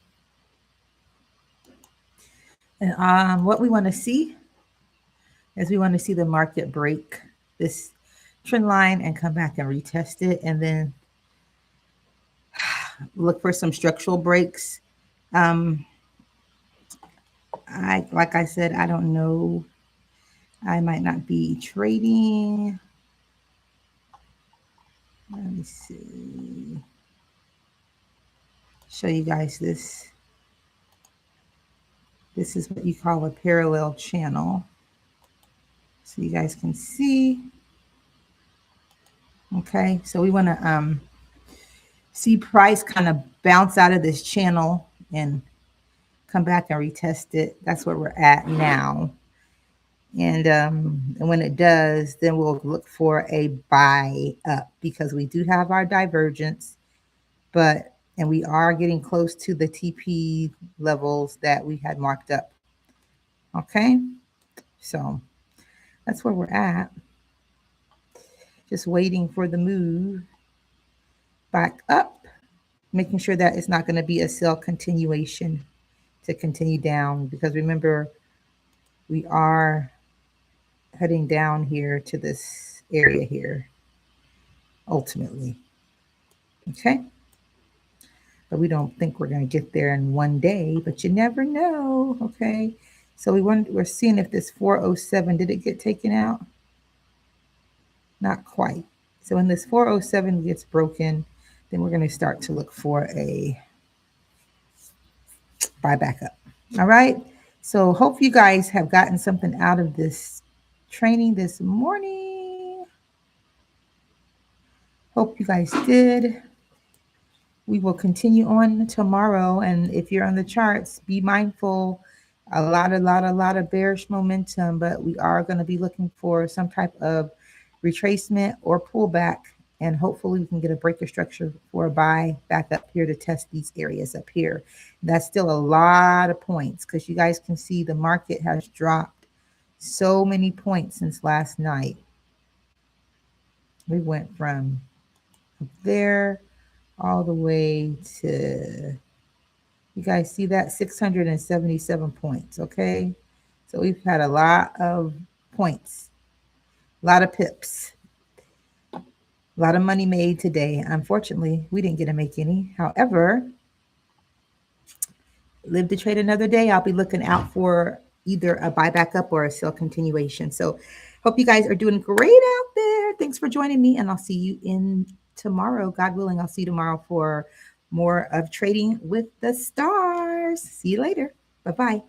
And what we want to see is we want to see the market break this trend line and come back and retest it, and then look for some structural breaks. Like I said, I don't know. I might not be trading. Let me see. Show you guys this. This is what you call a parallel channel. So you guys can see. Okay, so we want to see price kind of bounce out of this channel and come back and retest it. That's where we're at now. And when it does, then we'll look for a buy up, because we do have our divergence, and we are getting close to the TP levels that we had marked up. Okay, so that's where we're at. Just waiting for the move back up, making sure that it's not going to be a sell continuation to continue down, because remember, we are heading down here to this area here ultimately. Okay, but we don't think we're going to get there in one day, but you never know. Okay, so we're seeing if this 407, did it get taken out? Not quite. So when this 407 gets broken, then we're going to start to look for a buy back up. All right, so hope you guys have gotten something out of this training this morning. Hope you guys did. We will continue on tomorrow, and if you're on the charts, be mindful. A lot of bearish momentum, but we are going to be looking for some type of retracement or pullback, and hopefully we can get a breaker structure for a buy back up here to test these areas up here. That's still a lot of points, because you guys can see the market has dropped so many points since last night. We went from there all the way to, you guys see that, 677 points. Okay, so we've had a lot of points, a lot of pips, a lot of money made today. Unfortunately, we didn't get to make any. However, live to trade another day. I'll be looking out for either a buyback up or a sell continuation. So hope you guys are doing great out there. Thanks for joining me, and I'll see you in tomorrow. God willing, I'll see you tomorrow for more of Trading with the Stars. See you later. Bye-bye.